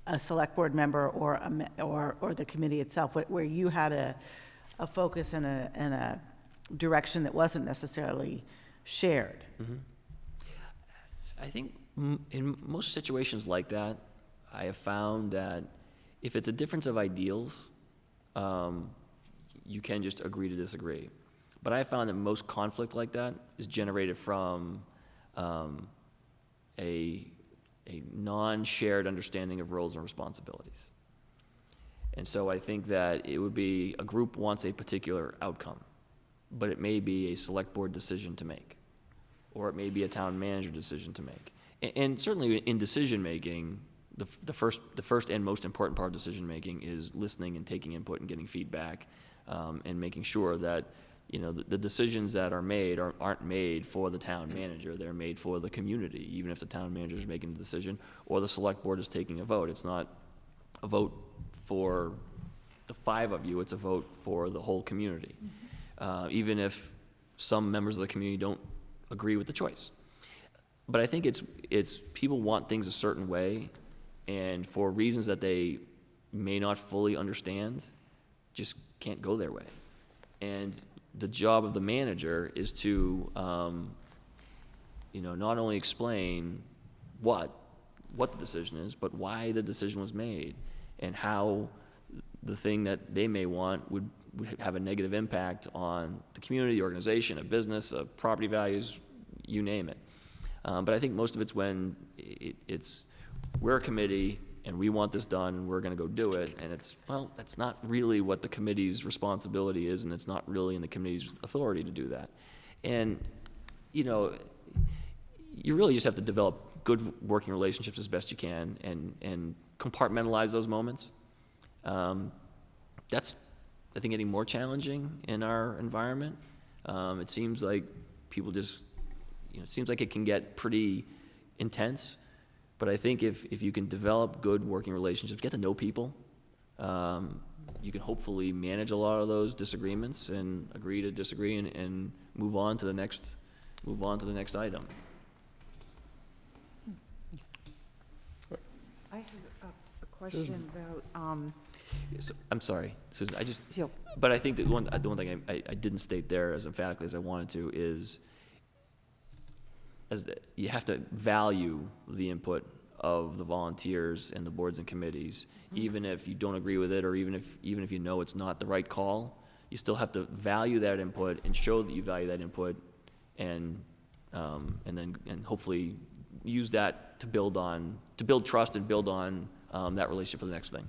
a select board member or the committee itself, where you had a focus and a direction that wasn't necessarily shared? Mm-hmm. I think in most situations like that, I have found that if it's a difference of ideals, you can just agree to disagree. But I found that most conflict like that is generated from a non-shared understanding of roles and responsibilities. And so I think that it would be a group wants a particular outcome, but it may be a select board decision to make, or it may be a town manager decision to make. And certainly in decision-making, the first and most important part of decision-making is listening and taking input and getting feedback, and making sure that the decisions that are made aren't made for the town manager. They're made for the community, even if the town manager is making the decision or the select board is taking a vote. It's not a vote for the 5 of you, it's a vote for the whole community, even if some members of the community don't agree with the choice. But I think it's people want things a certain way, and for reasons that they may not fully understand, just can't go their way. And the job of the manager is to, not only explain what the decision is, but why the decision was made, and how the thing that they may want would have a negative impact on the community, the organization, a business, property values, you name it. But I think most of it's when we're a committee and we want this done and we're going to go do it, and that's not really what the committee's responsibility is, and it's not really in the committee's authority to do that. And you really just have to develop good working relationships as best you can, and compartmentalize those moments. That's, I think, getting more challenging in our environment. It seems like people just, it seems like it can get pretty intense. But I think if you can develop good working relationships, get to know people, you can hopefully manage a lot of those disagreements and agree to disagree and move on to the next item. I have a question about, So, I'm sorry, Susan, Yep. but I think that the one thing I didn't state there as emphatically as I wanted to is, you have to value the input of the volunteers and the boards and committees, even if you don't agree with it, or even if it's not the right call. You still have to value that input and show that you value that input, and hopefully use that to build trust and build on that relationship for the next thing.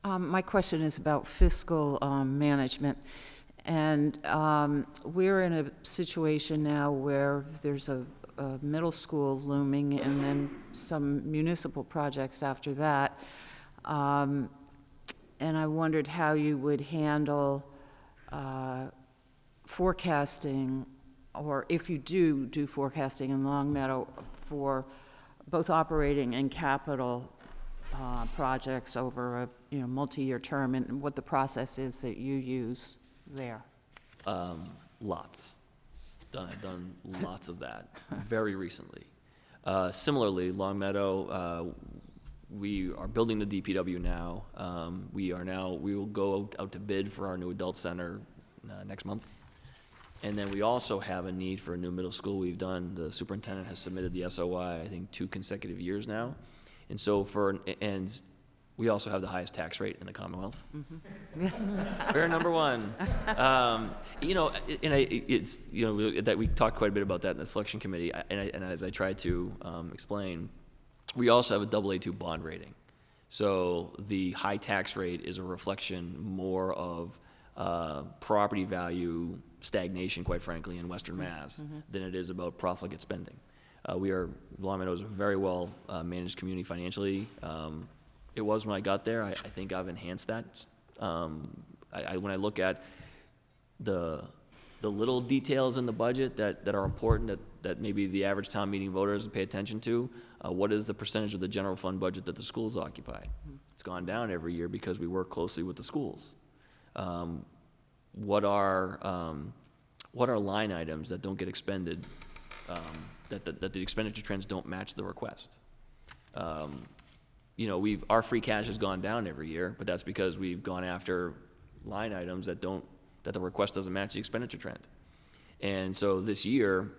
my question is about fiscal management. And we're in a situation now where there's a middle school looming, and then some municipal projects after that. And I wondered how you would handle forecasting or if you do forecasting in Long Meadow for both operating and capital projects over a, multi-year term, and what the process is that you use there. Lots. I've done lots of that very recently. Similarly, Long Meadow, we are building the DPW now. We will go out to bid for our new adult center next month. And then we also have a need for a new middle school. The superintendent has submitted the SOI, I think, 2 consecutive years now. And so and we also have the highest tax rate in the Commonwealth. We're number 1. That we talked quite a bit about that in the selection committee. And as I tried to explain, we also have a AA2 bond rating. So the high tax rate is a reflection more of property value stagnation, quite frankly, in Western Mass than it is about profligate spending. Long Meadow is a very well managed community financially. It was when I got there. I think I've enhanced that. When I look at the little details in the budget that are important, that maybe the average town meeting voter doesn't pay attention to, what is the percentage of the general fund budget that the schools occupy? It's gone down every year because we work closely with the schools. What are line items that don't get expended, that the expenditure trends don't match the request? Our free cash has gone down every year, but that's because we've gone after line items that the request doesn't match the expenditure trend. And so this year,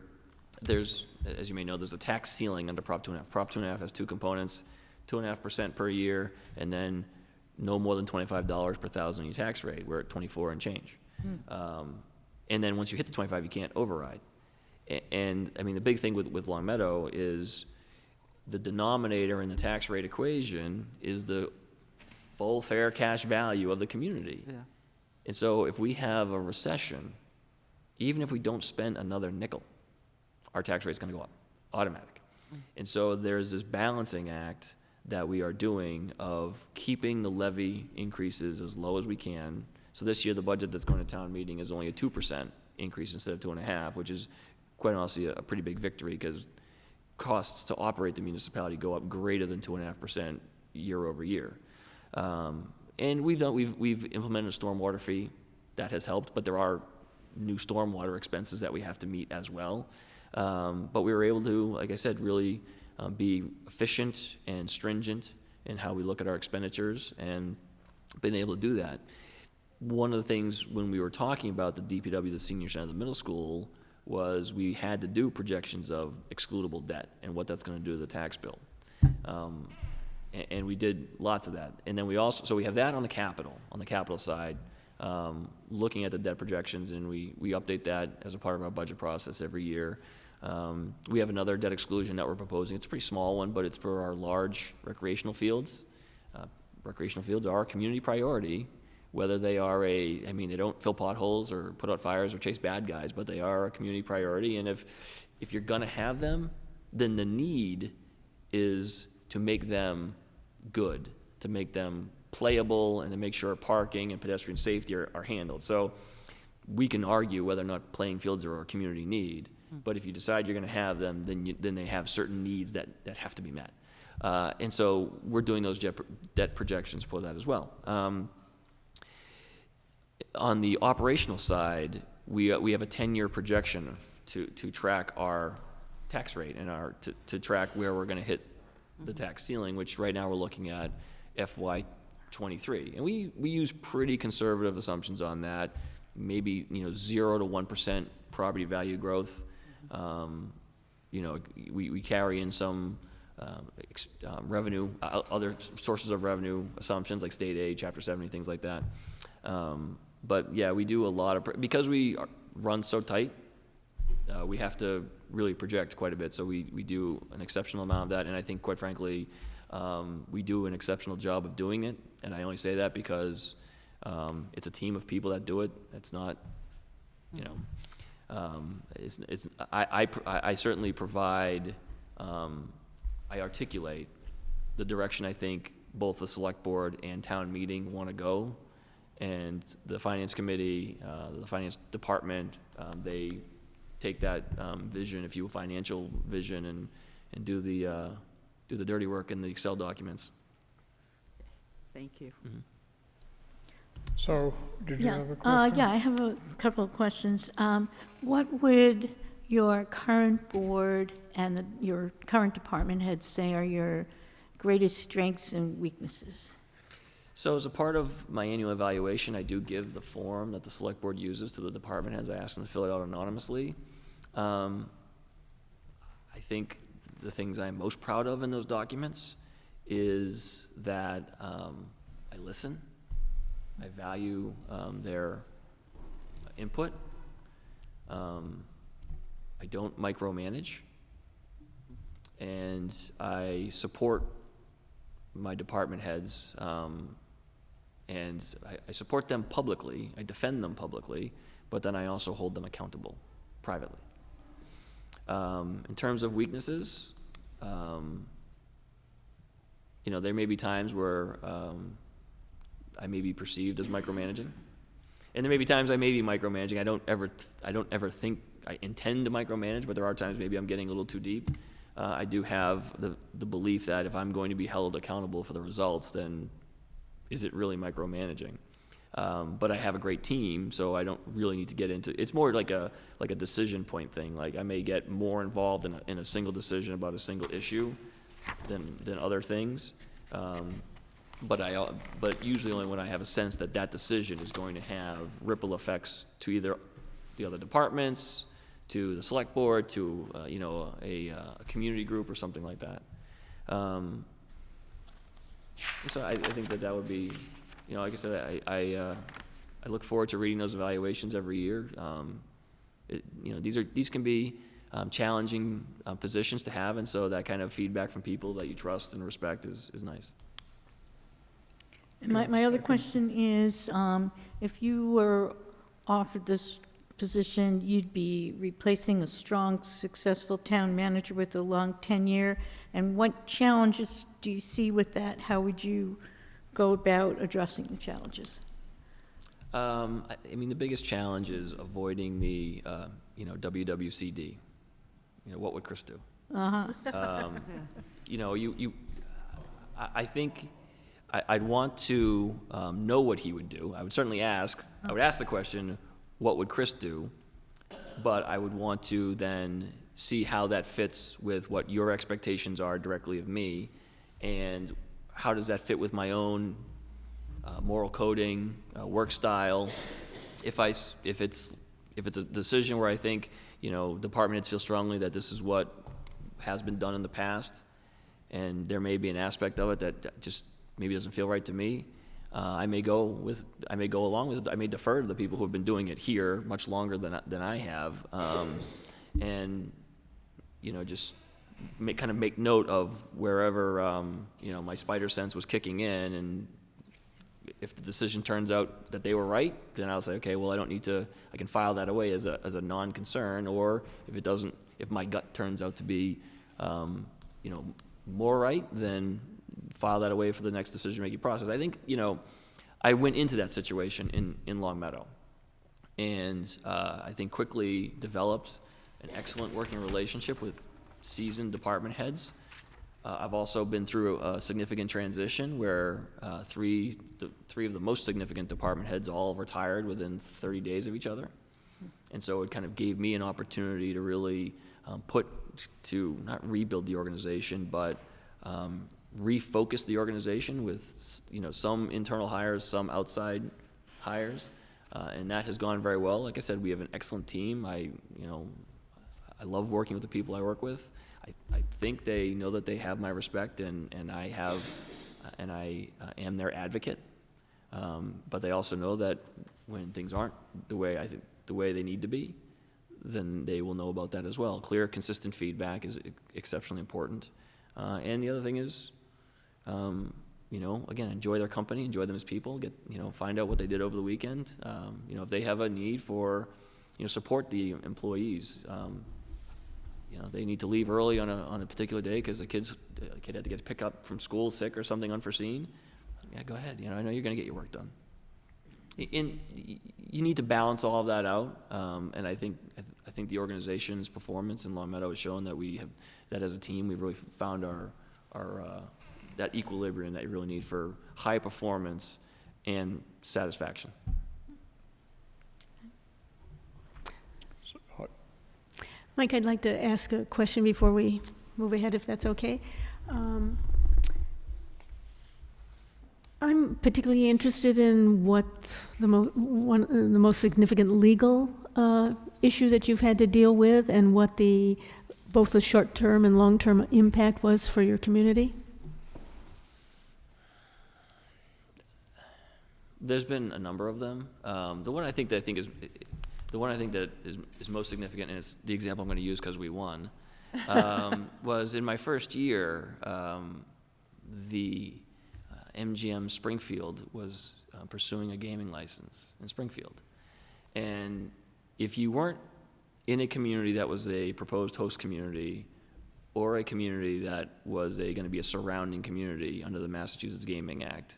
as you may know, there's a tax ceiling under Prop 2.5. Prop 2.5 has 2 components, 2.5% per year, and then no more than $25 per thousand in your tax rate. We're at 24 and change. And then once you hit the 25, you can't override. And I mean, the big thing with Long Meadow is the denominator in the tax rate equation is the full fair cash value of the community. Yeah. And so if we have a recession, even if we don't spend another nickel, our tax rate's gonna go up, automatic. And so there's this balancing act that we are doing of keeping the levy increases as low as we can. So this year, the budget that's going to town meeting is only a 2% increase instead of 2.5%, which is quite honestly a pretty big victory because costs to operate the municipality go up greater than 2.5% year over year. And we've implemented a stormwater fee that has helped, but there are new stormwater expenses that we have to meet as well. But we were able to, like I said, really be efficient and stringent in how we look at our expenditures and been able to do that. One of the things when we were talking about the DPW, the senior center, the middle school, was we had to do projections of excludable debt and what that's going to do to the tax bill. And we did lots of that. And then we have that on the capital side, looking at the debt projections, and we update that as a part of our budget process every year. We have another debt exclusion that we're proposing. It's a pretty small one, but it's for our large recreational fields. Recreational fields are a community priority, whether they are they don't fill potholes or put out fires or chase bad guys, but they are a community priority. And if you're gonna have them, then the need is to make them good, to make them playable, and to make sure parking and pedestrian safety are handled. So we can argue whether or not playing fields are a community need, but if you decide you're gonna have them, then they have certain needs that have to be met. And so we're doing those debt projections for that as well. On the operational side, we have a 10-year projection to track our tax rate and to track where we're going to hit the tax ceiling, which right now we're looking at FY23, and we use pretty conservative assumptions on that. Maybe 0 to 1% property value growth. We carry in some revenue, other sources of revenue assumptions like state aid, Chapter 70, things like that. But yeah, we do a lot of, because we run so tight, we have to really project quite a bit. So we do an exceptional amount of that. And I think, quite frankly, we do an exceptional job of doing it. And I only say that because it's a team of people that do it. It's not, I certainly provide, I articulate the direction I think both the select board and town meeting want to go. And the finance committee, the finance department, they take that vision, if you will, financial vision, and do the dirty work in the Excel documents. Thank you. So, did you Yeah, have a question? yeah, I have a couple of questions. What would your current board and your current department heads say are your greatest strengths and weaknesses? So as a part of my annual evaluation, I do give the form that the select board uses to the department heads. I ask them to fill it out anonymously. I think the things I'm most proud of in those documents is that I listen. I value their input. I don't micromanage. And I support my department heads, and I support them publicly. I defend them publicly, but then I also hold them accountable privately. In terms of weaknesses, there may be times where I may be perceived as micromanaging, and there may be times I may be micromanaging. I don't ever think I intend to micromanage, but there are times maybe I'm getting a little too deep. I do have the belief that if I'm going to be held accountable for the results, then is it really micromanaging? But I have a great team, so I don't really need to get into. It's more like a decision point thing. Like I may get more involved in a single decision about a single issue than other things. But usually only when I have a sense that decision is going to have ripple effects to either the other departments, to the select board, to a community group or something like that. So I think that would be, like I said, I look forward to reading those evaluations every year. These can be challenging positions to have, and so that kind of feedback from people that you trust and respect is nice. And my other question is, if you were offered this position, you'd be replacing a strong, successful town manager with a long tenure. And what challenges do you see with that? How would you go about addressing the challenges? The biggest challenge is avoiding the, WWCD. What would Chris do? I think I'd want to know what he would do. I would certainly ask. I would ask the question, what would Chris do? But I would want to then see how that fits with what your expectations are directly of me, and how does that fit with my own moral coding, work style. If it's a decision where I think department heads feel strongly that this is what has been done in the past, and there may be an aspect of it that just maybe doesn't feel right to me, I may go along with it. I may defer to the people who have been doing it here much longer than I have, and just make note of wherever my spider sense was kicking in, and if the decision turns out that they were right, then I'll say, okay, well, I can file that away as a non-concern, or if it doesn't, if my gut turns out to be more right, then file that away for the next decision-making process. I think, I went into that situation in Long Meadow, and I think quickly developed an excellent working relationship with seasoned department heads. I've also been through a significant transition where three of the most significant department heads all retired within 30 days of each other. And so it kind of gave me an opportunity to really not rebuild the organization, but refocus the organization with some internal hires, some outside hires, and that has gone very well. Like I said, we have an excellent team. I love working with the people I work with. I think they know that they have my respect, and I am their advocate. But they also know that when things aren't the way they need to be, then they will know about that as well. Clear, consistent feedback is exceptionally important. And the other thing is, again, enjoy their company, enjoy them as people, find out what they did over the weekend. If they have a need for, support the employees. They need to leave early on a particular day because a kid had to get picked up from school sick or something unforeseen. Yeah, go ahead. I know you're going to get your work done. You need to balance all of that out, and I think the organization's performance in Long Meadow has shown that as a team we've really found our that equilibrium that you really need for high performance and satisfaction. Mike, I'd like to ask a question before we move ahead, if that's okay. I'm particularly interested in what the most significant legal issue that you've had to deal with, and what both the short-term and long-term impact was for your community. There's been a number of them. The one I think that is most significant, and it's the example I'm going to use because we won, was in my first year. The MGM Springfield was pursuing a gaming license in Springfield, and if you weren't in a community that was a proposed host community, or a community that was going to be a surrounding community under the Massachusetts Gaming Act,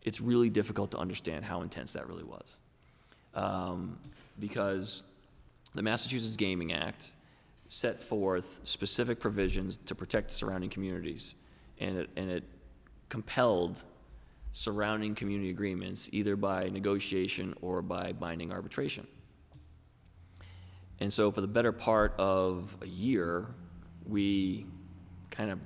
it's really difficult to understand how intense that really was. Because the Massachusetts Gaming Act set forth specific provisions to protect surrounding communities, and it compelled surrounding community agreements either by negotiation or by binding arbitration. And so for the better part of a year, we kind of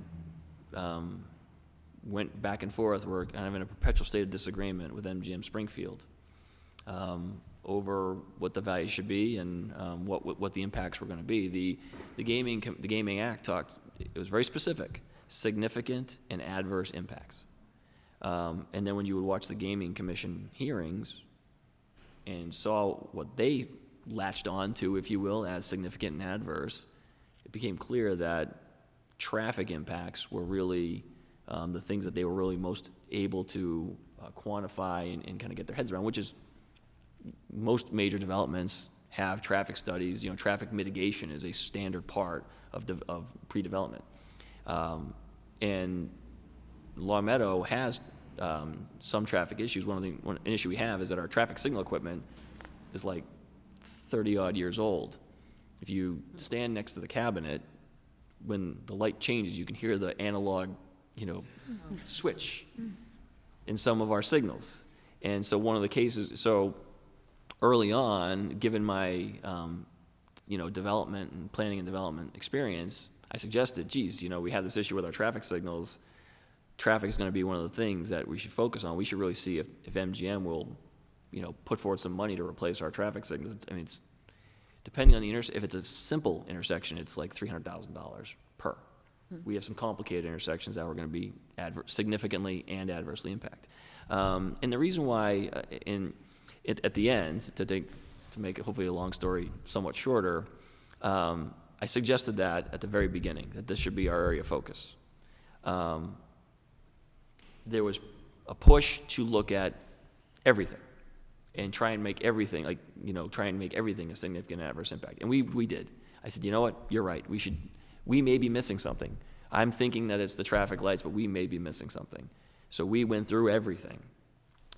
went back and forth. We're kind of in a perpetual state of disagreement with MGM Springfield over what the value should be and what the impacts were going to be. The Gaming Act it was very specific, significant and adverse impacts. And then when you would watch the Gaming Commission hearings and saw what they latched on to, if you will, as significant and adverse, it became clear that traffic impacts were really the things that they were really most able to quantify and kind of get their heads around, which is most major developments have traffic studies. Traffic mitigation is a standard part of pre-development. And Long Meadow has some traffic issues. An issue we have is that our traffic signal equipment is like 30-odd years old. If you stand next to the cabinet, when the light changes, you can hear the analog, switch in some of our signals. And so one of the cases, early on, given my, development and planning and development experience, I suggested, we have this issue with our traffic signals. Traffic is going to be one of the things that we should focus on. We should really see if MGM will, put forward some money to replace our traffic signals. I mean, it's depending on the if it's a simple intersection, it's like $300,000 per. We have some complicated intersections that we're going to be significantly and adversely impact. And the reason why, at the end, to make hopefully a long story somewhat shorter, I suggested that at the very beginning, that this should be our area of focus. There was a push to look at everything and try and make everything a significant adverse impact. And we did. I said, you know what, you're right. We may be missing something. I'm thinking that it's the traffic lights, but we may be missing something. So we went through everything.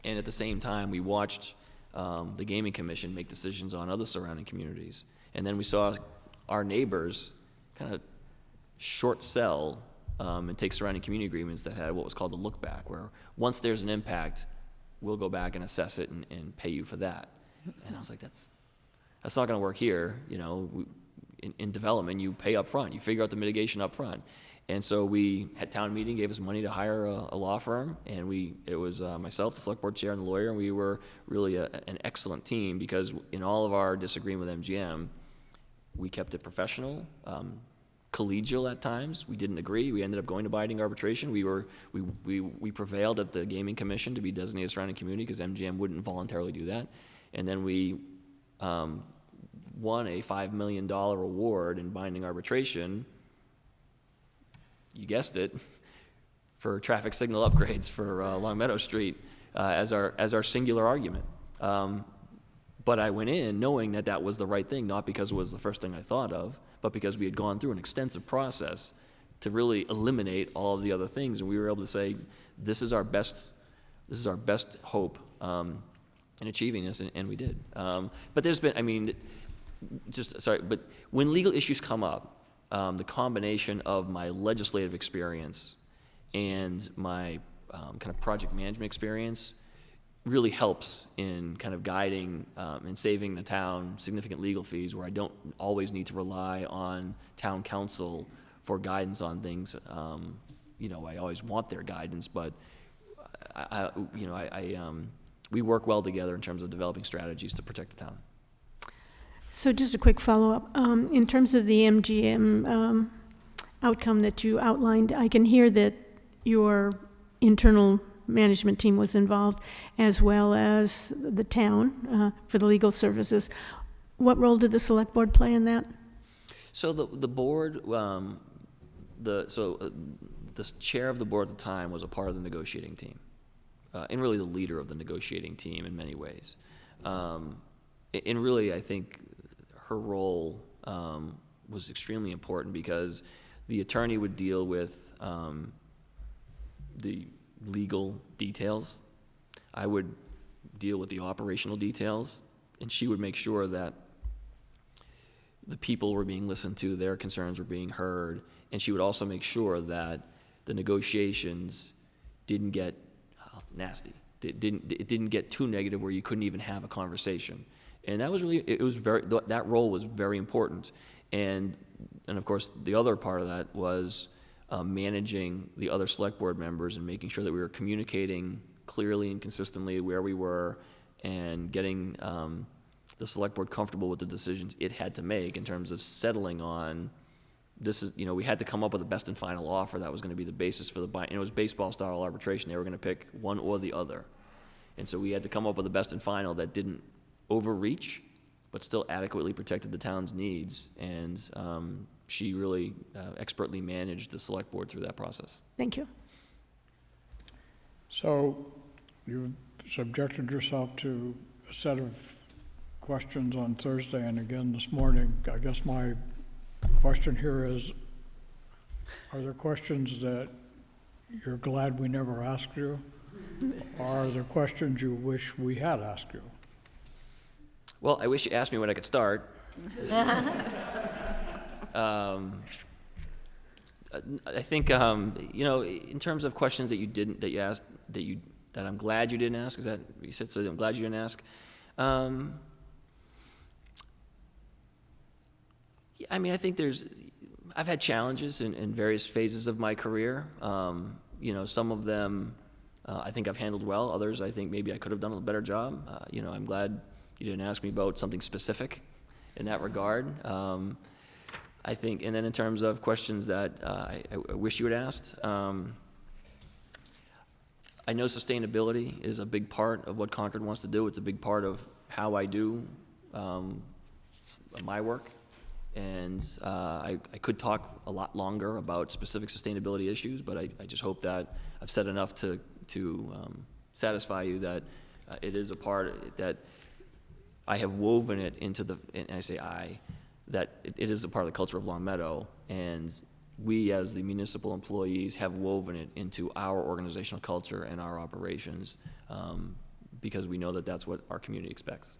And at the same time, we watched the Gaming Commission make decisions on other surrounding communities. And then we saw our neighbors kind of short sell and take surrounding community agreements that had what was called a look back, where once there's an impact, we'll go back and assess it and pay you for that. And I was like, that's not going to work here. In development, you pay up front. You figure out the mitigation up front. And so we had town meeting, gave us money to hire a law firm, and it was myself, the select board chair, and the lawyer, and we were really an excellent team, because in all of our disagreement with MGM, we kept it professional, collegial at times. We didn't agree. We ended up going to binding arbitration. We prevailed at the Gaming Commission to be designated surrounding community because MGM wouldn't voluntarily do that. And then we won a $5 million award in binding arbitration, you guessed it, for traffic signal upgrades for Long Meadow Street as our singular argument. But I went in knowing that was the right thing, not because it was the first thing I thought of, but because we had gone through an extensive process to really eliminate all of the other things, and we were able to say, this is our best hope in achieving this, and we did. But there's been, I mean, but when legal issues come up, the combination of my legislative experience and my kind of project management experience really helps in kind of guiding and saving the town significant legal fees where I don't always need to rely on town council for guidance on things. You know, I always want their guidance, but we work well together in terms of developing strategies to protect the town. So just a quick follow-up. In terms of the MGM outcome that you outlined, I can hear that your internal management team was involved, as well as the town for the legal services. What role did the select board play in that? So the board, the chair of the board at the time was a part of the negotiating team, and really the leader of the negotiating team in many ways. And really, I think her role was extremely important because the attorney would deal with the legal details. I would deal with the operational details, and she would make sure that the people were being listened to, their concerns were being heard, and she would also make sure that the negotiations didn't get nasty. It didn't get too negative where you couldn't even have a conversation. And that was really, that role was very important. And of course, the other part of that was managing the other select board members and making sure that we were communicating clearly and consistently where we were and getting the select board comfortable with the decisions it had to make in terms of settling on this is, we had to come up with a best and final offer that was going to be the basis for the buy. And it was baseball style arbitration. They were going to pick one or the other. And so we had to come up with a best and final that didn't overreach, but still adequately protected the town's needs. And she really expertly managed the select board through that process. Thank you. So you subjected yourself to a set of questions on Thursday and again this morning. I guess my question here is, are there questions that you're glad we never asked you? Or are there questions you wish we had asked you? Well, I wish you asked me when I could start. I think, in terms of questions that you asked, that I'm glad you didn't ask, is that what you said? So I'm glad you didn't ask. I mean, I think I've had challenges in various phases of my career. Some of them I think I've handled well. Others, I think maybe I could have done a better job. I'm glad you didn't ask me about something specific in that regard. I think, and then in terms of questions that I wish you had asked, I know sustainability is a big part of what Concord wants to do. It's a big part of how I do my work. And I could talk a lot longer about specific sustainability issues, but I just hope that I've said enough to satisfy you that it is a part that I have woven it into and I say that it is a part of the culture of Long Meadow, and we as the municipal employees have woven it into our organizational culture and our operations because we know that that's what our community expects.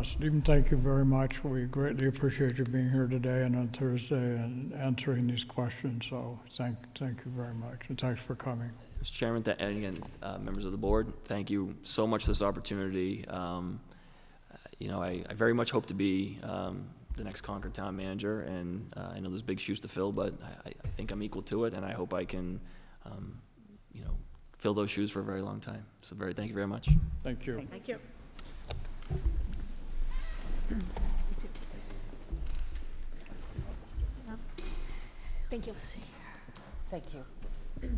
Stephen, thank you very much. We greatly appreciate you being here today and on Thursday and answering these questions. So thank you very much, and thanks for coming. Mr. Chairman, and again, members of the board, thank you so much for this opportunity. I very much hope to be the next Concord town manager, and I know there's big shoes to fill, but I think I'm equal to it, and I hope I can, fill those shoes for a very long time. So thank you very much. Thank you. Thank you. Thank you. Thank you.